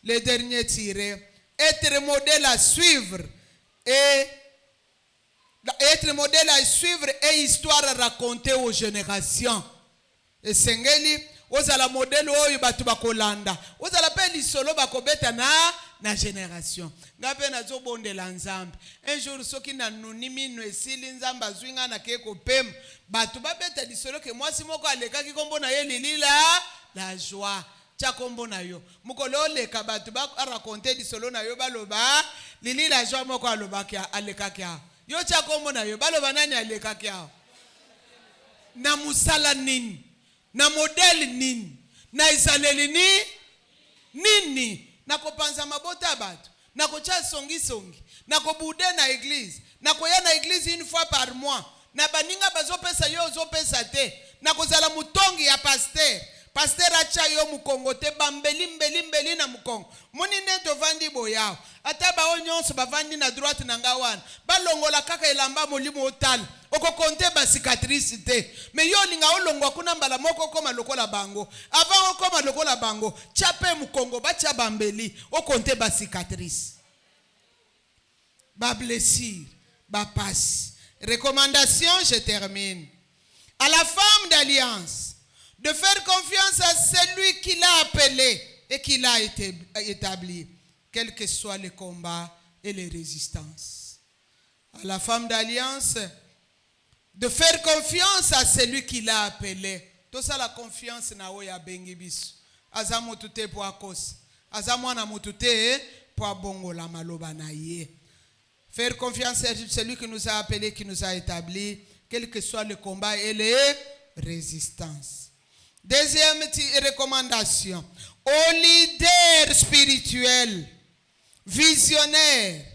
Le dernier tiré, être modèle à suivre et histoire à raconter aux générations. Et sengeli, ozala modèle oyo batu bakolanda. Ozala pe lisolo bakobeta na génération. Ngape na zo bondela nzambe. Un jour soki na nunimi no esili nzamba zwinga na keko pem, batu babeta lisolo ke mwasi moko alekaki kombo na ye lilila la joie. Chakombo na yo mukolo leka batu ba raconter di solo na yo baloba lili la joie moko aloba kya aleka kya yo chakombo na yo baloba nani aleka kya na musala nini na model nini na isaleli nini na kopanza mabota batu na kocha songi na kobude na église na koya na église une fois par mois na baninga bazopesa yo zopesa te na kozala mutongi ya pasteur. Pasteur acha yo mukongo te bambeli na mukongo. Moni neto vandi boyao. Ata ba onyonso bavandi na droite na ngawana. Balongola kaka elamba molimo otal. Oko konte ba cicatrice te. Me yo linga olongwa kuna mbala moko koma lokola bango. Avant okoma lokola bango, chape mukongo bacha bambeli, okonte ba cicatrice. Ba blessure, ba passe. Recommandation, je termine. À la femme d'alliance, de faire confiance à celui qui l'a appelé et qui l'a établi, quels que soient les combats et les résistances. À la femme d'alliance, de faire confiance à celui qui l'a appelé. Tout ça, la confiance na oya bengibis. Azamo tute po akos. Azamo na mutute po abongo la maloba na ye. Faire confiance à celui qui nous a appelé, qui nous a établi, quels que soient les combats et les résistances. Deuxième recommandation, aux leaders spirituels, visionnaires,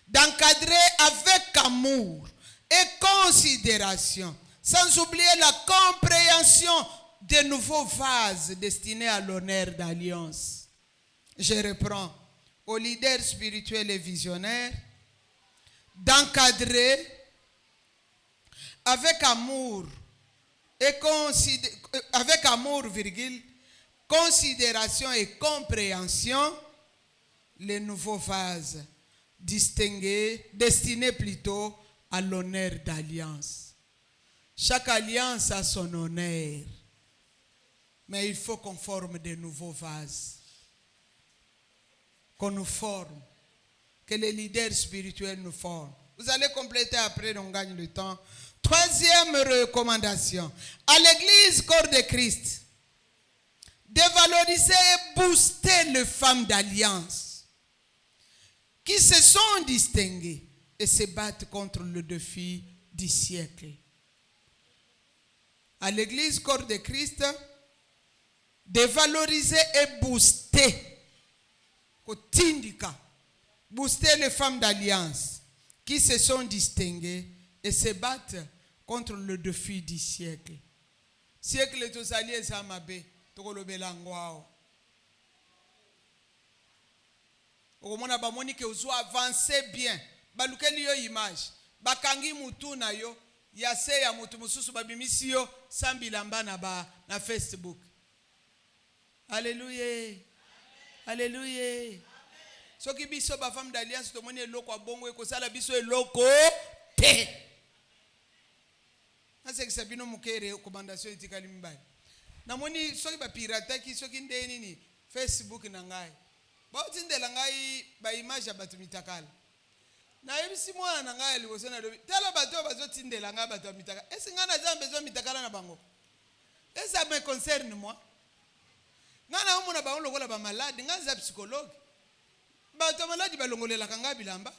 d'encadrer avec amour et considération, sans oublier la compréhension des nouveaux vases destinés à l'honneur d'alliance. Je reprends, aux leaders spirituels et visionnaires, d'encadrer avec amour et avec amour, considération et compréhension, les nouveaux vases destinés plutôt à l'honneur d'alliance. Chaque alliance a son honneur, mais il faut qu'on forme de nouveaux vases, qu'on nous forme, que les leaders spirituels nous forment. Vous allez compléter après, on gagne le temps. Troisième recommandation, à l'église corps de Christ, de valoriser et booster les femmes d'alliance qui se sont distinguées et se battent contre le défi du siècle. À l'église corps de Christ, de valoriser et booster les femmes d'alliance qui se sont distinguées et se battent contre le défi du siècle. Siècle tous alliés Zamabe, Togolobelangwao. Okomona bamoni ke ozo avancer bien. Balukeli yo image. Bakangi mutu na yo. Yase ya mutu mususu babimisi yo sambilamba na Facebook. Alléluia. Alléluia. Soki biso ba femme d'alliance to moni eloko abongo ekosala biso eloko te. Ase kisabino mukere recommandation etikali mbali. Na moni soki ba pirata ki soki ndeni ni Facebook na ngai. Ba utindela ngai ba image abatu mitakala. Na ebisi mwana na ngai likosana lobi. Tala bato bazotindela ngai bato mitakala. Esi ngana zambe zo mitakala na bango. Ça me concerne moi. Ngana umuna ba longola ba malade, ngana psychologue. Bato malade ba longolela kanga bilamba.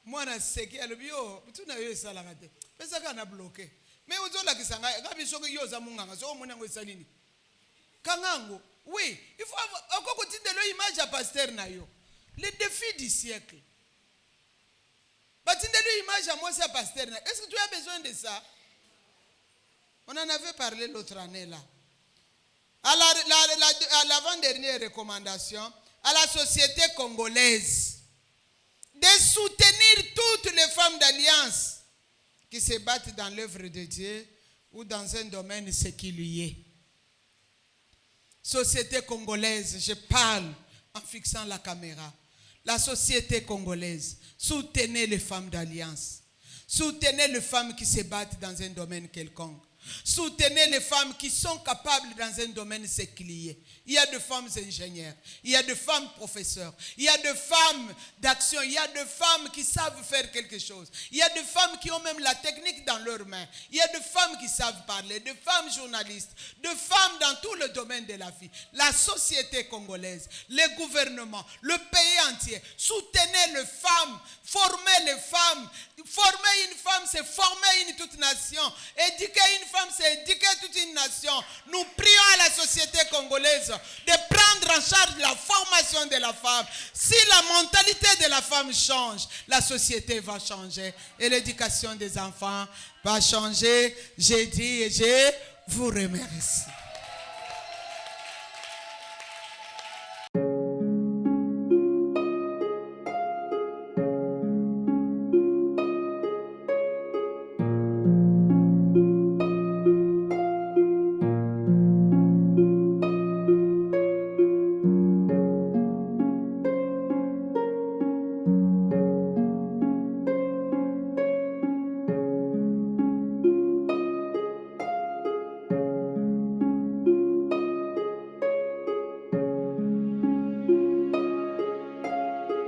Mwana seki alobi yo, tuna yo esala ngate. Pesa kana bloqué. Mais ozola kisanga ngabi soki yo za munganga, so mona ngo esalini. Kangango, oui, il faut encore continuer l'image à pasteur na yo. Le défi du siècle. Batinde l'image à moi c'est pasteur na. Est-ce que tu as besoin de ça? On en avait parlé l'autre année là. À l'avant-dernière recommandation, à la société congolaise, de soutenir toutes les femmes d'alliance qui se battent dans l'œuvre de Dieu ou dans un domaine séculier. Société congolaise, je parle en fixant la caméra. La société congolaise, soutenez les femmes d'alliance. Soutenez les femmes qui se battent dans un domaine quelconque. Soutenez les femmes qui sont capables dans un domaine séculier. Il y a de femmes ingénieurs, il y a de femmes professeurs, il y a de femmes d'action, il y a de femmes qui savent faire quelque chose. Il y a de femmes qui ont même la technique dans leurs mains. Il y a de femmes qui savent parler, de femmes journalistes, de femmes dans tout le domaine de la vie. La société congolaise, les gouvernements, le pays entier, soutenez les femmes, formez les femmes. Former une femme, c'est former une toute nation. Éduquer une femme, c'est éduquer toute une nation. Nous prions à la société congolaise de prendre en charge la formation de la femme. Si la mentalité de la femme change, la société va changer. Et l'éducation des enfants va changer. J'ai dit et je vous remercie.